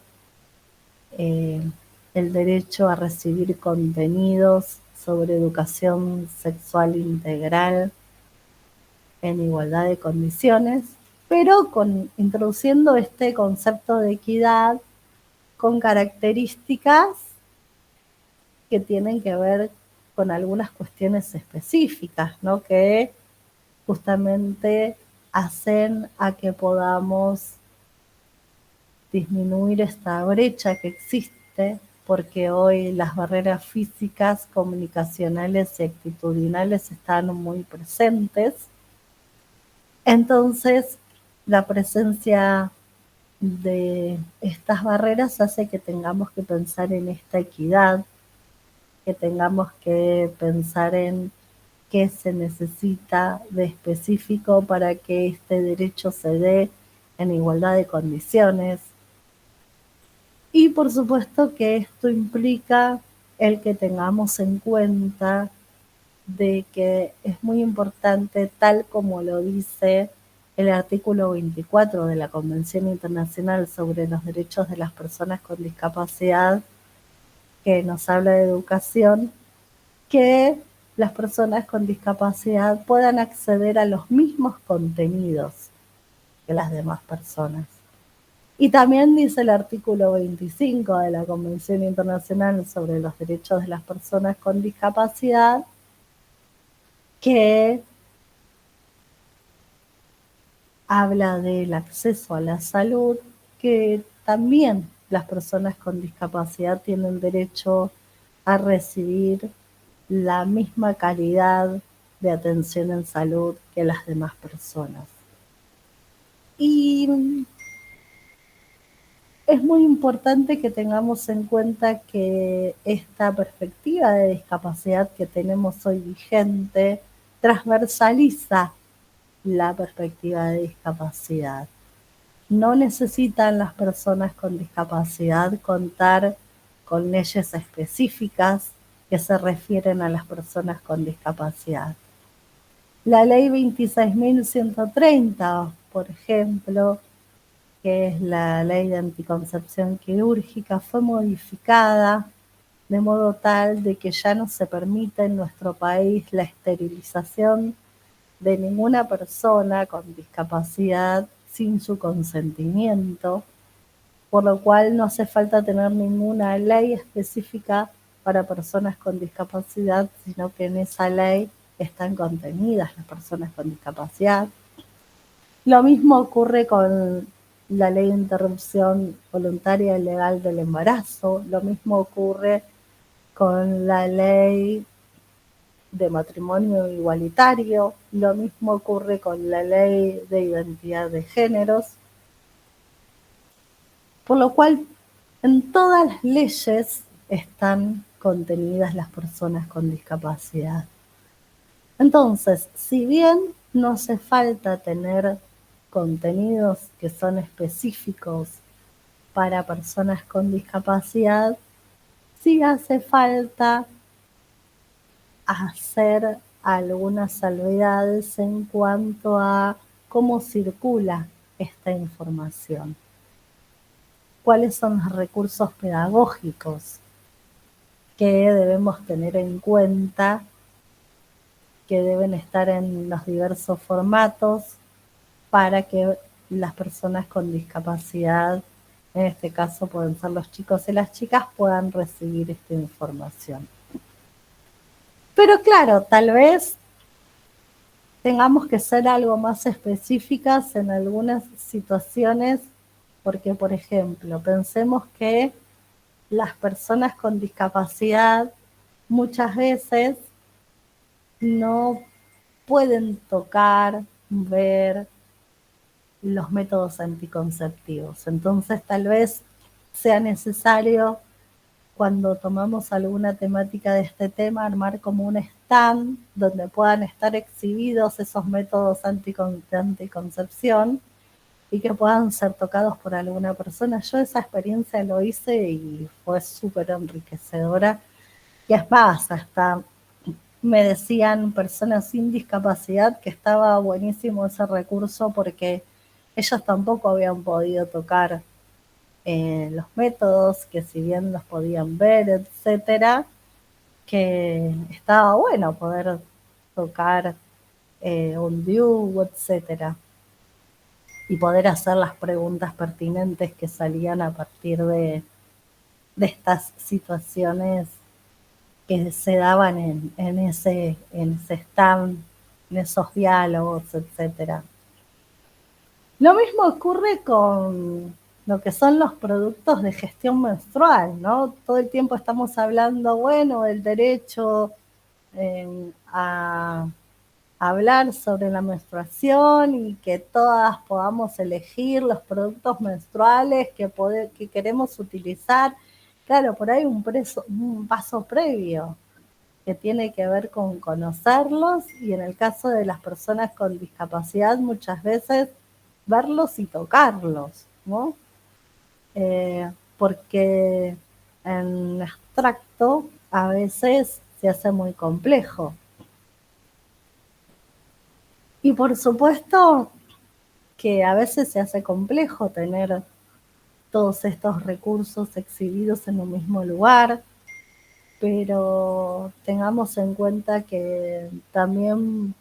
el derecho a recibir contenidos sobre educación sexual integral en igualdad de condiciones, pero introduciendo este concepto de equidad con características que tienen que ver con algunas cuestiones específicas, ¿no? Que justamente hacen a que podamos disminuir esta brecha que existe, porque hoy las barreras físicas, comunicacionales y actitudinales están muy presentes. Entonces, la presencia de estas barreras hace que tengamos que pensar en esta equidad, que tengamos que pensar en qué se necesita de específico para que este derecho se dé en igualdad de condiciones. Y por supuesto que esto implica el que tengamos en cuenta de que es muy importante, tal como lo dice el artículo 24 de la Convención Internacional sobre los Derechos de las Personas con Discapacidad, que nos habla de educación, que las personas con discapacidad puedan acceder a los mismos contenidos que las demás personas. Y también dice el artículo 25 de la Convención Internacional sobre los Derechos de las Personas con Discapacidad que habla del acceso a la salud, que también las personas con discapacidad tienen derecho a recibir la misma calidad de atención en salud que las demás personas. Y es muy importante que tengamos en cuenta que esta perspectiva de discapacidad que tenemos hoy vigente transversaliza la perspectiva de discapacidad. No necesitan las personas con discapacidad contar con leyes específicas que se refieren a las personas con discapacidad. La ley 26.130, por ejemplo, que es la ley de anticoncepción quirúrgica, fue modificada de modo tal de que ya no se permite en nuestro país la esterilización de ninguna persona con discapacidad sin su consentimiento, por lo cual no hace falta tener ninguna ley específica para personas con discapacidad, sino que en esa ley están contenidas las personas con discapacidad. Lo mismo ocurre con la ley de interrupción voluntaria y legal del embarazo, lo mismo ocurre con la ley de matrimonio igualitario, lo mismo ocurre con la ley de identidad de géneros, por lo cual en todas las leyes están contenidas las personas con discapacidad. Entonces, si bien no hace falta tener contenidos que son específicos para personas con discapacidad, sí hace falta hacer algunas salvedades en cuanto a cómo circula esta información. ¿Cuáles son los recursos pedagógicos que debemos tener en cuenta, que deben estar en los diversos formatos para que las personas con discapacidad, en este caso pueden ser los chicos y las chicas, puedan recibir esta información? Pero claro, tal vez tengamos que ser algo más específicas en algunas situaciones, porque, por ejemplo, pensemos que las personas con discapacidad muchas veces no pueden tocar, ver los métodos anticonceptivos. Entonces, tal vez sea necesario, cuando tomamos alguna temática de este tema, armar como un stand donde puedan estar exhibidos esos métodos de anticoncepción y que puedan ser tocados por alguna persona. Yo esa experiencia lo hice y fue súper enriquecedora. Y es más, hasta me decían personas sin discapacidad que estaba buenísimo ese recurso porque ellos tampoco habían podido tocar los métodos, que si bien los podían ver, etcétera, que estaba bueno poder tocar un DIU, etcétera, y poder hacer las preguntas pertinentes que salían a partir de estas situaciones que se daban en ese stand, en esos diálogos, etcétera. Lo mismo ocurre con lo que son los productos de gestión menstrual, ¿no? Todo el tiempo estamos hablando, bueno, del derecho a hablar sobre la menstruación y que todas podamos elegir los productos menstruales que queremos utilizar. Claro, por ahí un paso previo que tiene que ver con conocerlos y en el caso de las personas con discapacidad muchas veces verlos y tocarlos, ¿no? Porque en abstracto a veces se hace muy complejo. Y por supuesto que a veces se hace complejo tener todos estos recursos exhibidos en un mismo lugar, pero tengamos en cuenta que también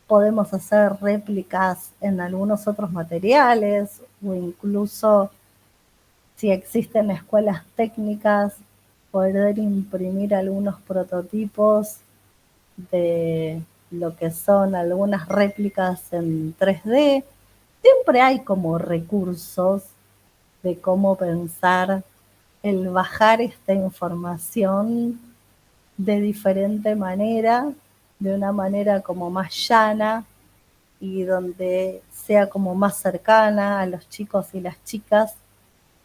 podemos hacer réplicas en algunos otros materiales o incluso si existen escuelas técnicas, poder imprimir algunos prototipos de lo que son algunas réplicas en 3D. Siempre hay como recursos de cómo pensar el bajar esta información de diferente manera, de una manera como más llana y donde sea como más cercana a los chicos y las chicas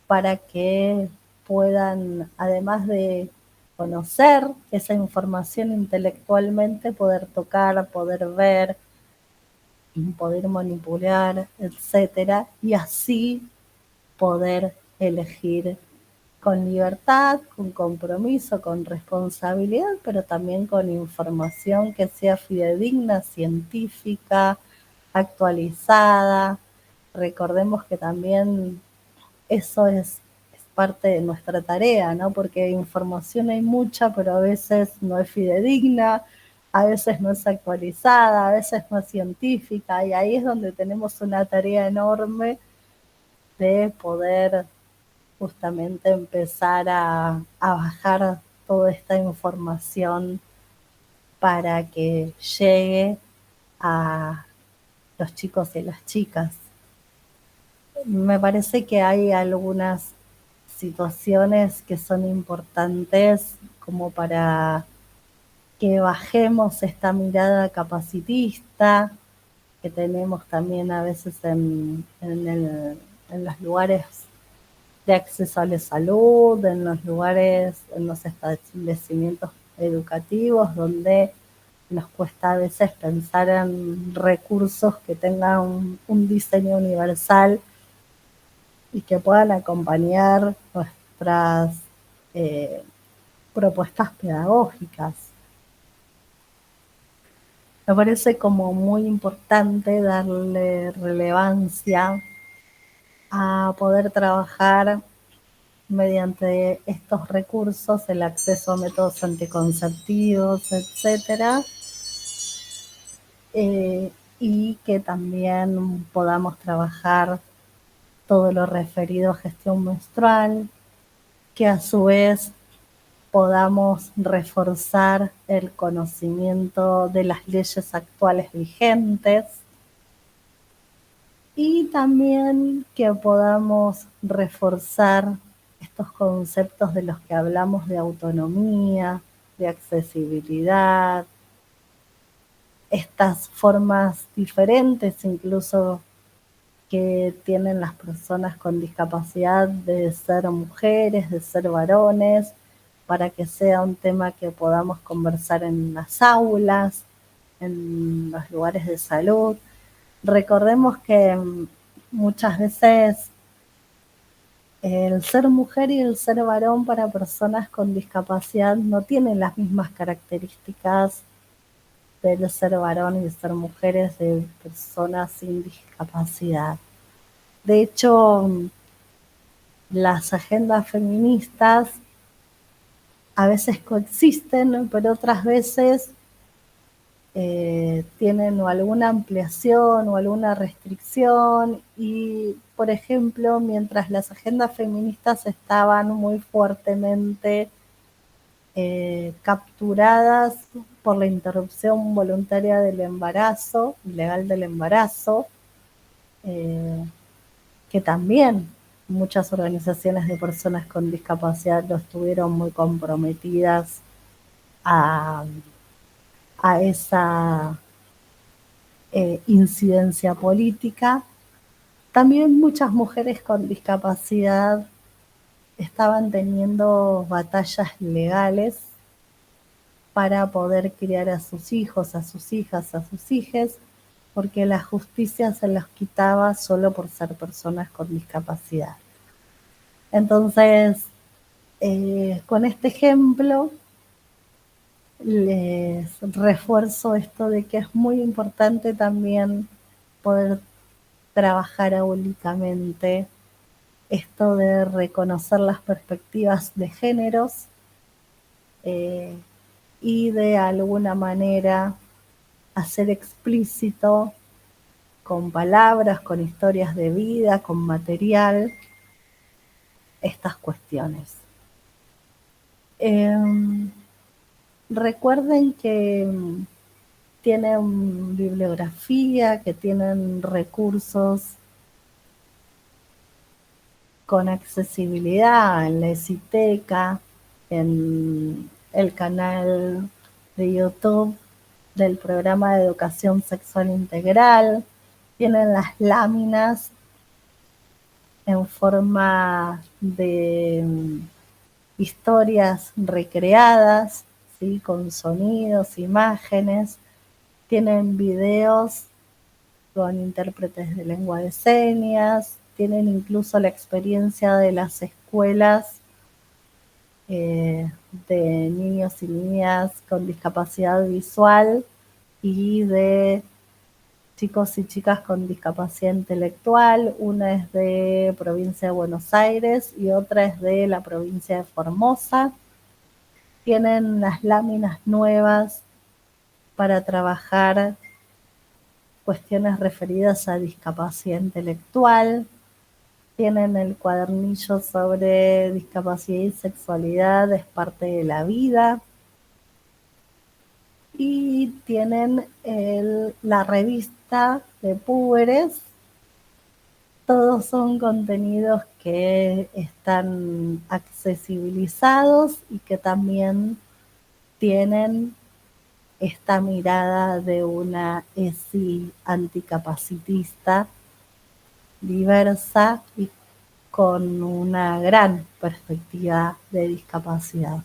para que puedan, además de conocer esa información intelectualmente, poder tocar, poder ver, poder manipular, etcétera, y así poder elegir con libertad, con compromiso, con responsabilidad, pero también con información que sea fidedigna, científica, actualizada. Recordemos que también eso es parte de nuestra tarea, ¿no? Porque información hay mucha, pero a veces no es fidedigna, a veces no es actualizada, a veces no es científica, y ahí es donde tenemos una tarea enorme de poder justamente empezar a bajar toda esta información para que llegue a los chicos y las chicas. Me parece que hay algunas situaciones que son importantes como para que bajemos esta mirada capacitista que tenemos también a veces en los lugares de acceso a la salud, en los lugares, en los establecimientos educativos, donde nos cuesta a veces pensar en recursos que tengan un diseño universal y que puedan acompañar nuestras eh, propuestas pedagógicas. Me parece como muy importante darle relevancia a poder trabajar mediante estos recursos, el acceso a métodos anticonceptivos, etcétera, y que también podamos trabajar todo lo referido a gestión menstrual, que a su vez podamos reforzar el conocimiento de las leyes actuales vigentes y también que podamos reforzar estos conceptos de los que hablamos de autonomía, de accesibilidad, estas formas diferentes incluso que tienen las personas con discapacidad de ser mujeres, de ser varones, para que sea un tema que podamos conversar en las aulas, en los lugares de salud. Recordemos que muchas veces el ser mujer y el ser varón para personas con discapacidad no tienen las mismas características del ser varón y de ser mujeres de personas sin discapacidad. De hecho, las agendas feministas a veces coexisten, pero otras veces tienen o alguna ampliación o alguna restricción y, por ejemplo, mientras las agendas feministas estaban muy fuertemente capturadas por la interrupción voluntaria del embarazo, ilegal del embarazo, que también muchas organizaciones de personas con discapacidad lo estuvieron muy comprometidas a, a esa incidencia política. También muchas mujeres con discapacidad estaban teniendo batallas legales para poder criar a sus hijos, a sus hijas, a sus hijes, porque la justicia se los quitaba solo por ser personas con discapacidad. Entonces, con este ejemplo, les refuerzo esto de que es muy importante también poder trabajar áulicamente esto de reconocer las perspectivas de géneros y de alguna manera hacer explícito con palabras, con historias de vida, con material, estas cuestiones. Recuerden que tienen bibliografía, que tienen recursos con accesibilidad en la ESIteca, en el canal de YouTube del programa de educación sexual integral, tienen las láminas en forma de historias recreadas, ¿sí? Con sonidos, imágenes, tienen videos con intérpretes de lengua de señas, tienen incluso la experiencia de las escuelas de niños y niñas con discapacidad visual y de chicos y chicas con discapacidad intelectual. Una es de provincia de Buenos Aires y otra es de la provincia de Formosa. Tienen las láminas nuevas para trabajar cuestiones referidas a discapacidad intelectual. Tienen el cuadernillo sobre discapacidad y sexualidad, es parte de la vida. Y tienen la revista de Púberes. Todos son contenidos que están accesibilizados y que también tienen esta mirada de una ESI anticapacitista, diversa y con una gran perspectiva de discapacidad.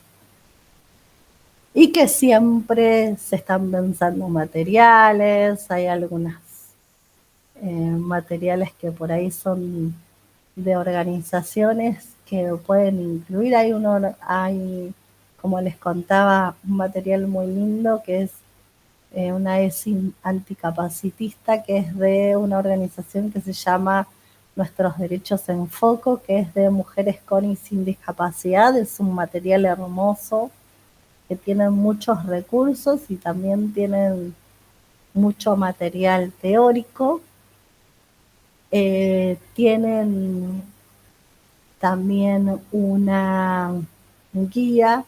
Y que siempre se están pensando materiales, hay algunos materiales que por ahí son de organizaciones que pueden incluir. Hay, como les contaba, un material muy lindo que es una ESI anticapacitista, que es de una organización que se llama Nuestros Derechos en Foco, que es de mujeres con y sin discapacidad. Es un material hermoso que tienen muchos recursos y también tienen mucho material teórico. Tienen también una guía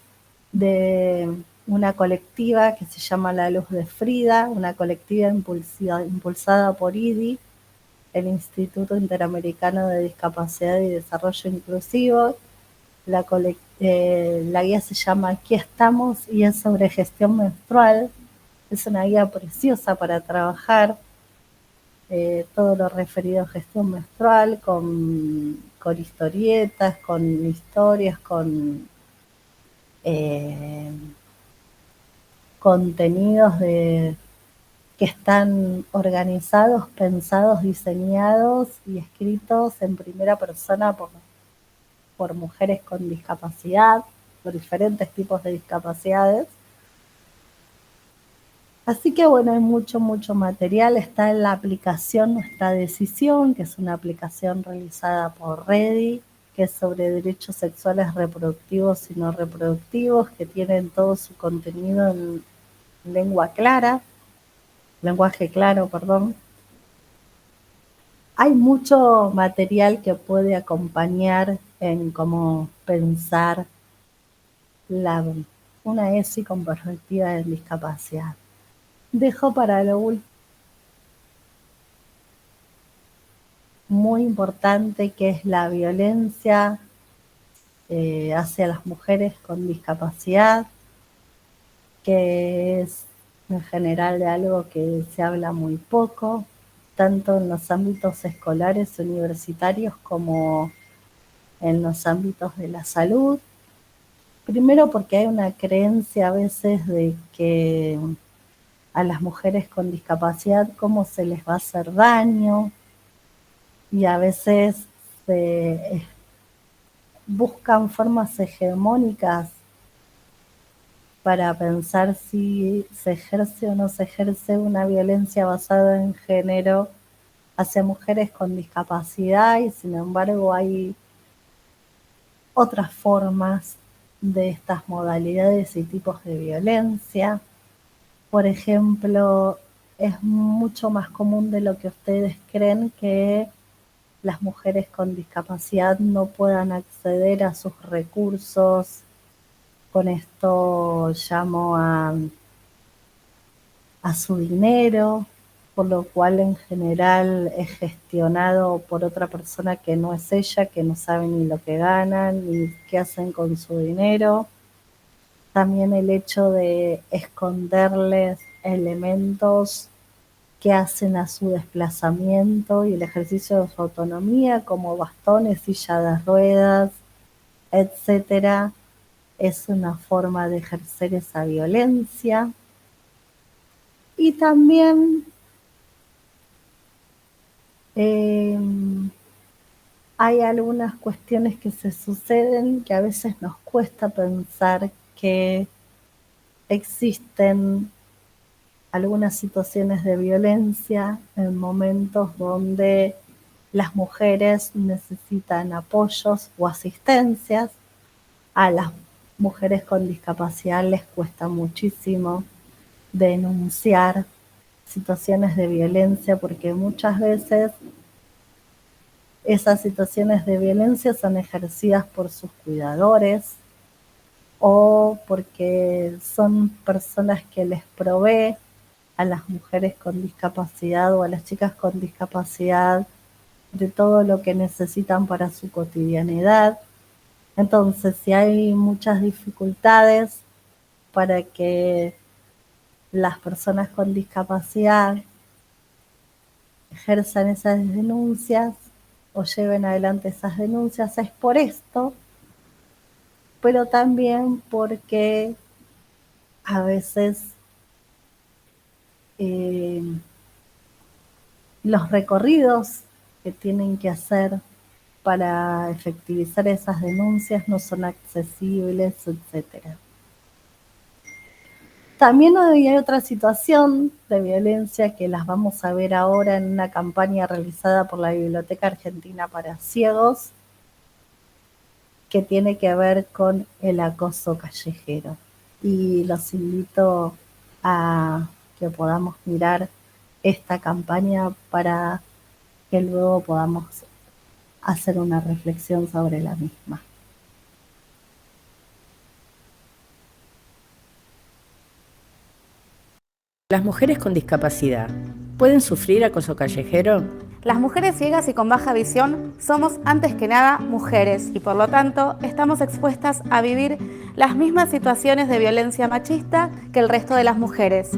de una colectiva que se llama La Luz de Frida, una colectiva impulsada por IDI, el Instituto Interamericano de Discapacidad y Desarrollo Inclusivo. La guía se llama Aquí estamos y es sobre gestión menstrual. Es una guía preciosa para trabajar todo lo referido a gestión menstrual, con historietas, con historias, con contenidos que están organizados, pensados, diseñados y escritos en primera persona por mujeres con discapacidad, por diferentes tipos de discapacidades. Así que bueno, hay mucho material. Está en la aplicación Nuestra Decisión, que es una aplicación realizada por Redi, que es sobre derechos sexuales reproductivos y no reproductivos, que tienen todo su contenido en lenguaje claro, perdón. Hay mucho material que puede acompañar en cómo pensar una ESI con perspectiva de discapacidad. Dejo para lo último muy importante, que es la violencia hacia las mujeres con discapacidad, que es en general de algo que se habla muy poco, tanto en los ámbitos escolares, universitarios, como en los ámbitos de la salud. Primero porque hay una creencia a veces de que a las mujeres con discapacidad cómo se les va a hacer daño, y a veces se buscan formas hegemónicas para pensar si se ejerce o no se ejerce una violencia basada en género hacia mujeres con discapacidad, y sin embargo hay otras formas de estas modalidades y tipos de violencia. Por ejemplo, es mucho más común de lo que ustedes creen que las mujeres con discapacidad no puedan acceder a sus recursos. Con esto llamo a su dinero, por lo cual en general es gestionado por otra persona que no es ella, que no sabe ni lo que ganan ni qué hacen con su dinero. También el hecho de esconderles elementos que hacen a su desplazamiento y el ejercicio de su autonomía, como bastones, silla de ruedas, etcétera, es una forma de ejercer esa violencia. Y también hay algunas cuestiones que se suceden que a veces nos cuesta pensar que existen algunas situaciones de violencia en momentos donde las mujeres necesitan apoyos o asistencias. A las mujeres con discapacidad les cuesta muchísimo denunciar situaciones de violencia porque muchas veces esas situaciones de violencia son ejercidas por sus cuidadores o porque son personas que les provee a las mujeres con discapacidad o a las chicas con discapacidad de todo lo que necesitan para su cotidianidad. Entonces, si hay muchas dificultades para que las personas con discapacidad ejerzan esas denuncias o lleven adelante esas denuncias, es por esto, pero también porque a veces los recorridos que tienen que hacer para efectivizar esas denuncias no son accesibles, etcétera. También hay otra situación de violencia que las vamos a ver ahora en una campaña realizada por la Biblioteca Argentina para Ciegos, que tiene que ver con el acoso callejero. Y los invito a que podamos mirar esta campaña para que luego podamos hacer una reflexión sobre la misma.
¿Las mujeres con discapacidad pueden sufrir acoso callejero?
Las mujeres ciegas y con baja visión somos antes que nada mujeres y por lo tanto estamos expuestas a vivir las mismas situaciones de violencia machista que el resto de las mujeres.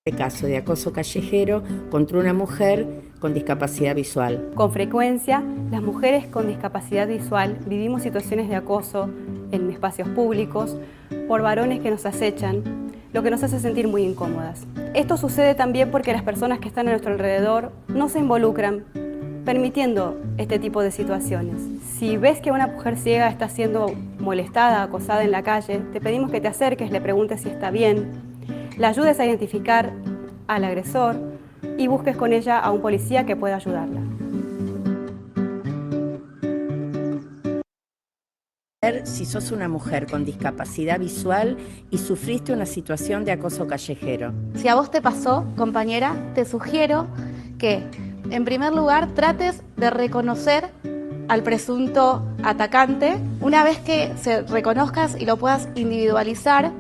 El caso de acoso callejero contra una mujer con discapacidad visual.
Con frecuencia, las mujeres con discapacidad visual vivimos situaciones de acoso en espacios públicos por varones que nos acechan, lo que nos hace sentir muy incómodas. Esto sucede también porque las personas que están a nuestro alrededor no se involucran, permitiendo este tipo de situaciones. Si ves que una mujer ciega está siendo molestada, acosada en la calle, te pedimos que te acerques, le preguntes si está bien, la ayudes a identificar al agresor y busques con ella a un policía que pueda ayudarla.
Si sos una mujer con discapacidad visual y sufriste una situación de acoso callejero.
Si a vos te pasó, compañera, te sugiero que, en primer lugar, trates de reconocer al presunto atacante. Una vez que se reconozcas y lo puedas individualizar,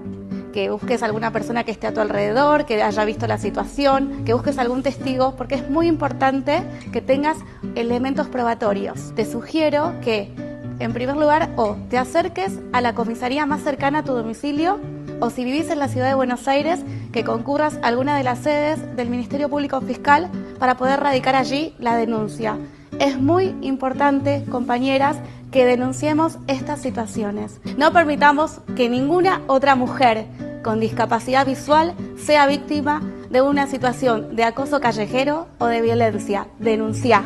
que busques a alguna persona que esté a tu alrededor, que haya visto la situación, que busques algún testigo, porque es muy importante que tengas elementos probatorios. Te sugiero que, en primer lugar, o te acerques a la comisaría más cercana a tu domicilio, o si vivís en la ciudad de Buenos Aires, que concurras a alguna de las sedes del Ministerio Público Fiscal para poder radicar allí la denuncia. Es muy importante, compañeras, que denunciemos estas situaciones. No permitamos que ninguna otra mujer con discapacidad visual sea víctima de una situación de acoso callejero o de violencia. Denuncia.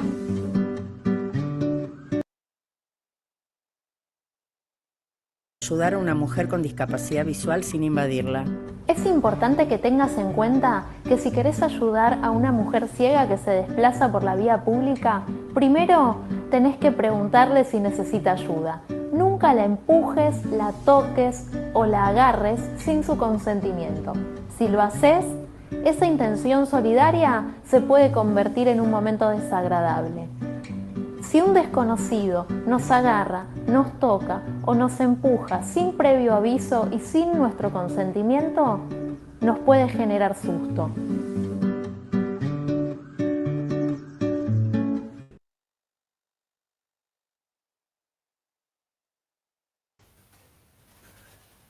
ayudar a una mujer con discapacidad visual sin invadirla?
Es importante que tengas en cuenta que si querés ayudar a una mujer ciega que se desplaza por la vía pública, primero tenés que preguntarle si necesita ayuda. Nunca la empujes, la toques o la agarres sin su consentimiento. Si lo haces, esa intención solidaria se puede convertir en un momento desagradable. Si un desconocido nos agarra, nos toca o nos empuja sin previo aviso y sin nuestro consentimiento, nos puede generar susto.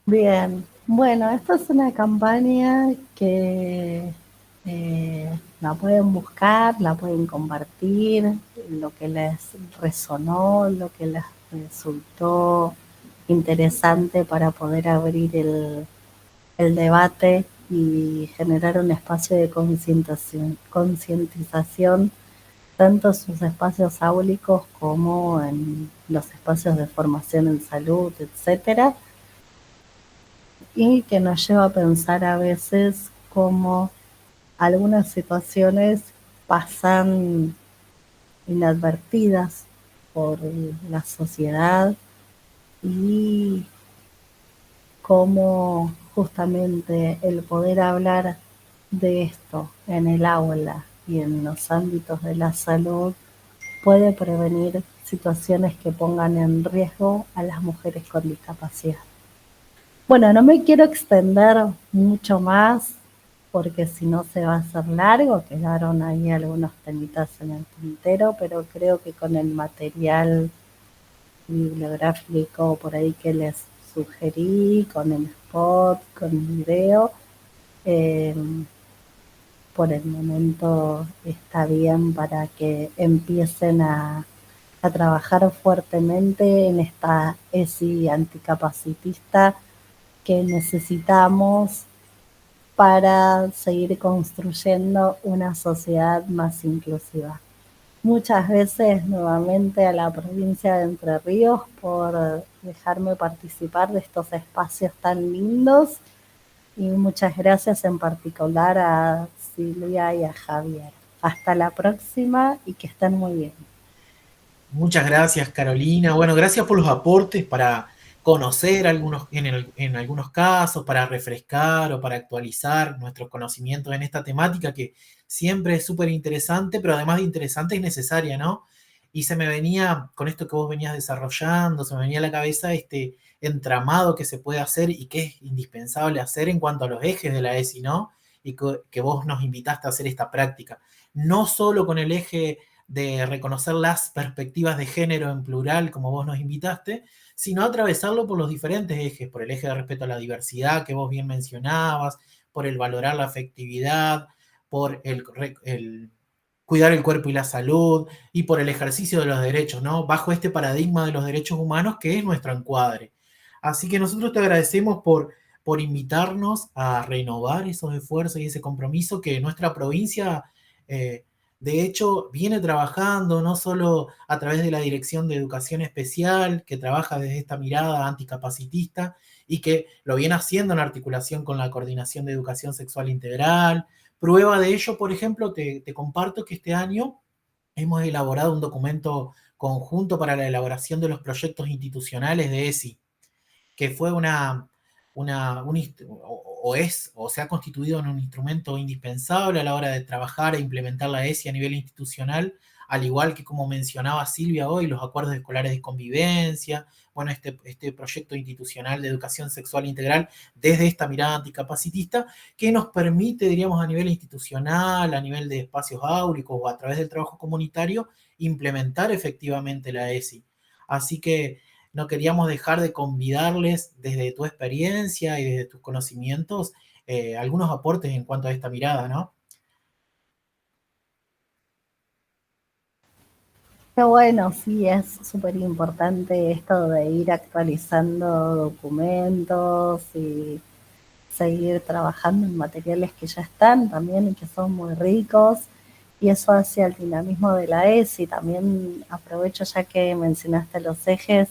Bien, bueno, esta es una campaña que la pueden buscar, la pueden compartir, lo que les resonó, lo que les resultó interesante para poder abrir el debate y generar un espacio de concientización, tanto en sus espacios áulicos como en los espacios de formación en salud, etcétera, y que nos lleva a pensar a veces cómo algunas situaciones pasan inadvertidas por la sociedad y cómo justamente el poder hablar de esto en el aula y en los ámbitos de la salud puede prevenir situaciones que pongan en riesgo a las mujeres con discapacidad. Bueno, no me quiero extender mucho más porque si no se va a hacer largo, quedaron ahí algunos temitas en el tintero, pero creo que con el material bibliográfico por ahí que les sugerí, con el spot, con el video, por el momento está bien para que empiecen a trabajar fuertemente en esta ESI anticapacitista que necesitamos para seguir construyendo una sociedad más inclusiva. Muchas veces nuevamente a la provincia de Entre Ríos por dejarme participar de estos espacios tan lindos y muchas gracias en particular a Silvia y a Javier. Hasta la próxima y que estén muy bien.
Muchas gracias, Carolina. Bueno, gracias por los aportes para conocer en algunos casos, para refrescar o para actualizar nuestros conocimientos en esta temática que siempre es súper interesante, pero además de interesante es necesaria, ¿no? Y se me venía, con esto que vos venías desarrollando, se me venía a la cabeza este entramado que se puede hacer y que es indispensable hacer en cuanto a los ejes de la ESI, ¿no? Y que vos nos invitaste a hacer esta práctica. No solo con el eje de reconocer las perspectivas de género en plural, como vos nos invitaste, sino atravesarlo por los diferentes ejes, por el eje de respeto a la diversidad que vos bien mencionabas, por el valorar la afectividad, por el cuidar el cuerpo y la salud, y por el ejercicio de los derechos, ¿no? Bajo este paradigma de los derechos humanos que es nuestro encuadre. Así que nosotros te agradecemos por invitarnos a renovar esos esfuerzos y ese compromiso que nuestra provincia de hecho, viene trabajando no solo a través de la Dirección de Educación Especial, que trabaja desde esta mirada anticapacitista y que lo viene haciendo en articulación con la Coordinación de Educación Sexual Integral. Prueba de ello, por ejemplo, te comparto que este año hemos elaborado un documento conjunto para la elaboración de los proyectos institucionales de ESI, que fue o se ha constituido en un instrumento indispensable a la hora de trabajar e implementar la ESI a nivel institucional, al igual que, como mencionaba Silvia hoy, los acuerdos escolares de convivencia, bueno, este proyecto institucional de educación sexual integral desde esta mirada anticapacitista, que nos permite, diríamos, a nivel institucional, a nivel de espacios áulicos o a través del trabajo comunitario, implementar efectivamente la ESI. Así que no queríamos dejar de convidarles desde tu experiencia y desde tus conocimientos algunos aportes en cuanto a esta mirada, ¿no?
Qué bueno, sí, es súper importante esto de ir actualizando documentos y seguir trabajando en materiales que ya están también y que son muy ricos, y eso hacia el dinamismo de la ESI. También aprovecho ya que mencionaste los ejes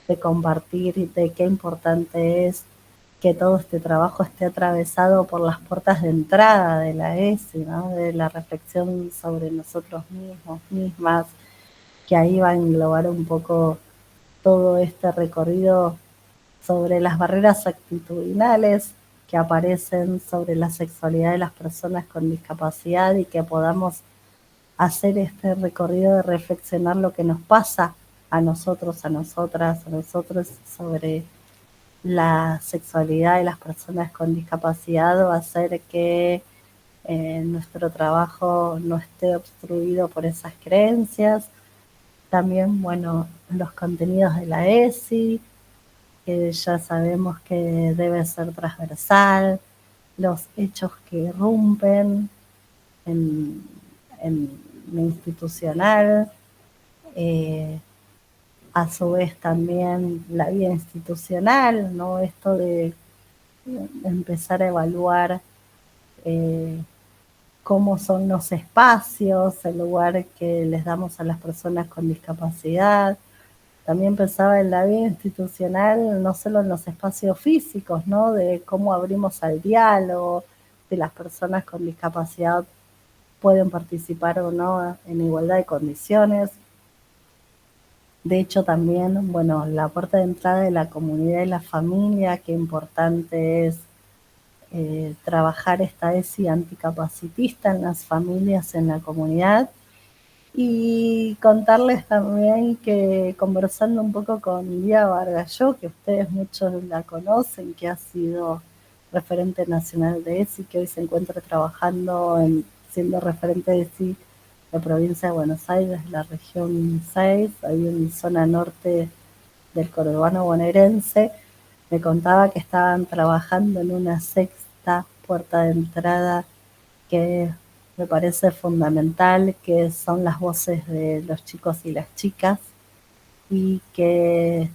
de compartir de qué importante es que todo este trabajo esté atravesado por las puertas de entrada de la ESI, ¿no? De la reflexión sobre nosotros mismos, mismas, que ahí va a englobar un poco todo este recorrido sobre las barreras actitudinales que aparecen sobre la sexualidad de las personas con discapacidad y que podamos hacer este recorrido de reflexionar lo que nos pasa a nosotros, a nosotras, a nosotros sobre la sexualidad de las personas con discapacidad va a hacer que nuestro trabajo no esté obstruido por esas creencias. También, bueno, los contenidos de la ESI, que ya sabemos que debe ser transversal, los hechos que irrumpen en, en lo institucional, eh, a su vez también la vida institucional, ¿no? Esto de empezar a evaluar cómo son los espacios, el lugar que les damos a las personas con discapacidad. También pensaba en la vida institucional, no solo en los espacios físicos, ¿no? De cómo abrimos al diálogo, de las personas con discapacidad pueden participar o no en igualdad de condiciones. De hecho, también, bueno, la puerta de entrada de la comunidad y la familia, qué importante es trabajar esta ESI anticapacitista en las familias, en la comunidad. Y contarles también que conversando un poco con Lía Vargalló, que ustedes muchos la conocen, que ha sido referente nacional de ESI, que hoy se encuentra trabajando siendo referente de ESI de provincia de Buenos Aires, la región 6, ahí en zona norte del conurbano bonaerense, me contaba que estaban trabajando en una sexta puerta de entrada que me parece fundamental, que son las voces de los chicos y las chicas y que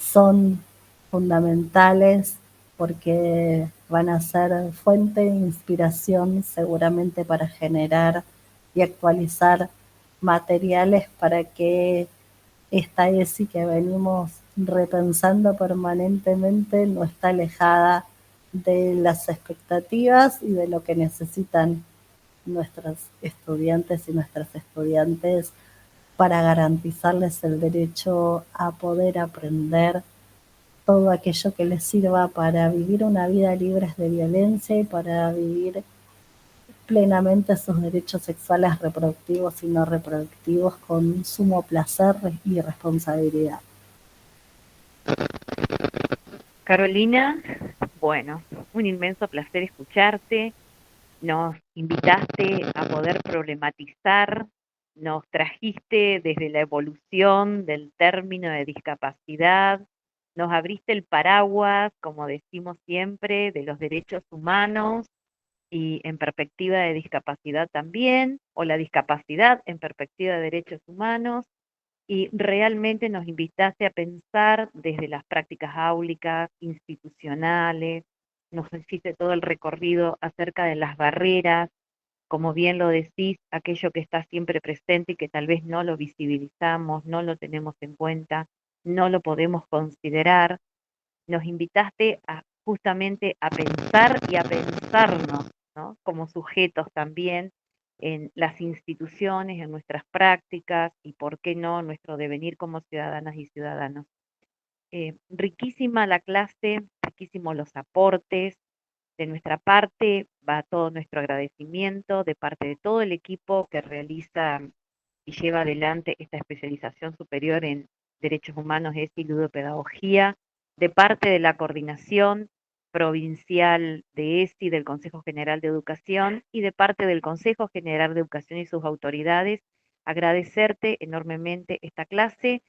son fundamentales porque van a ser fuente de inspiración seguramente para generar y actualizar materiales para que esta ESI que venimos repensando permanentemente no está alejada de las expectativas y de lo que necesitan nuestros estudiantes y nuestras estudiantes para garantizarles el derecho a poder aprender todo aquello que les sirva para vivir una vida libre de violencia y para vivir plenamente sus derechos sexuales reproductivos y no reproductivos con sumo placer y responsabilidad.
Carolina, bueno, un inmenso placer escucharte. Nos invitaste a poder problematizar, nos trajiste desde la evolución del término de discapacidad, nos abriste el paraguas, como decimos siempre, de los derechos humanos y en perspectiva de discapacidad también, o la discapacidad en perspectiva de derechos humanos, y realmente nos invitaste a pensar desde las prácticas áulicas, institucionales, nos hiciste todo el recorrido acerca de las barreras, como bien lo decís, aquello que está siempre presente y que tal vez no lo visibilizamos, no lo tenemos en cuenta, no lo podemos considerar. Nos invitaste a justamente a pensar y a pensarnos, ¿no? Como sujetos también en las instituciones, en nuestras prácticas y, por qué no, nuestro devenir como ciudadanas y ciudadanos. Riquísima la clase, riquísimos los aportes. De nuestra parte va todo nuestro agradecimiento de parte de todo el equipo que realiza y lleva adelante esta especialización superior en derechos humanos, y ludopedagogía, de parte de la coordinación provincial de ESI, del Consejo General de Educación y de parte del Consejo General de Educación y sus autoridades, agradecerte enormemente esta clase,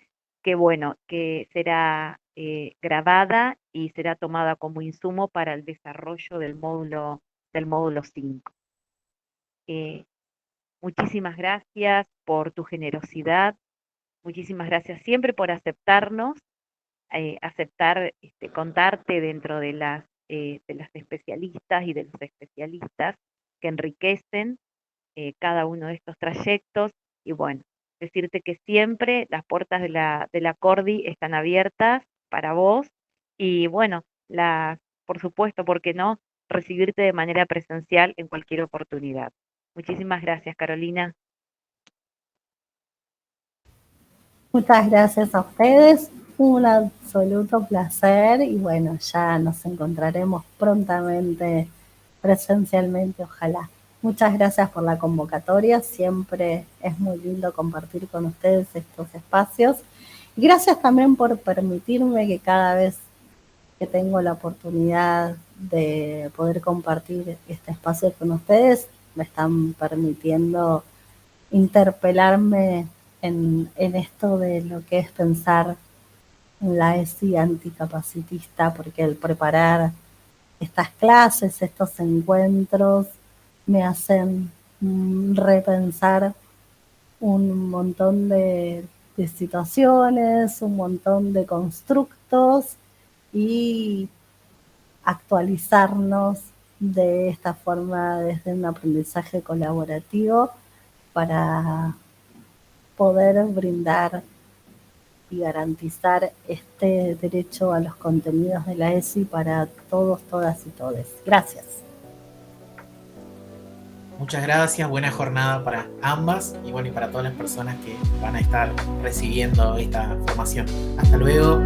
que bueno, que será grabada y será tomada como insumo para el desarrollo del módulo 5. Muchísimas gracias por tu generosidad, muchísimas gracias siempre por aceptarnos, aceptar contarte dentro de las especialistas y de los especialistas que enriquecen cada uno de estos trayectos. Y bueno,
decirte que siempre las puertas de la Cordi están abiertas para vos y bueno, por supuesto, ¿por qué no? Recibirte de manera presencial en cualquier oportunidad. Muchísimas gracias, Carolina.
Muchas gracias a ustedes, un absoluto placer y bueno, ya nos encontraremos prontamente presencialmente, ojalá. Muchas gracias por la convocatoria, siempre es muy lindo compartir con ustedes estos espacios. Y gracias también por permitirme que cada vez que tengo la oportunidad de poder compartir este espacio con ustedes, me están permitiendo interpelarme en esto de lo que es pensar en la ESI anticapacitista, porque el preparar estas clases, estos encuentros, me hacen repensar un montón de situaciones, un montón de constructos y actualizarnos de esta forma desde un aprendizaje colaborativo para poder brindar y garantizar este derecho a los contenidos de la ESI para todos, todas y todes. Gracias.
Muchas gracias, buena jornada para ambas y bueno, y para todas las personas que van a estar recibiendo esta formación. Hasta luego.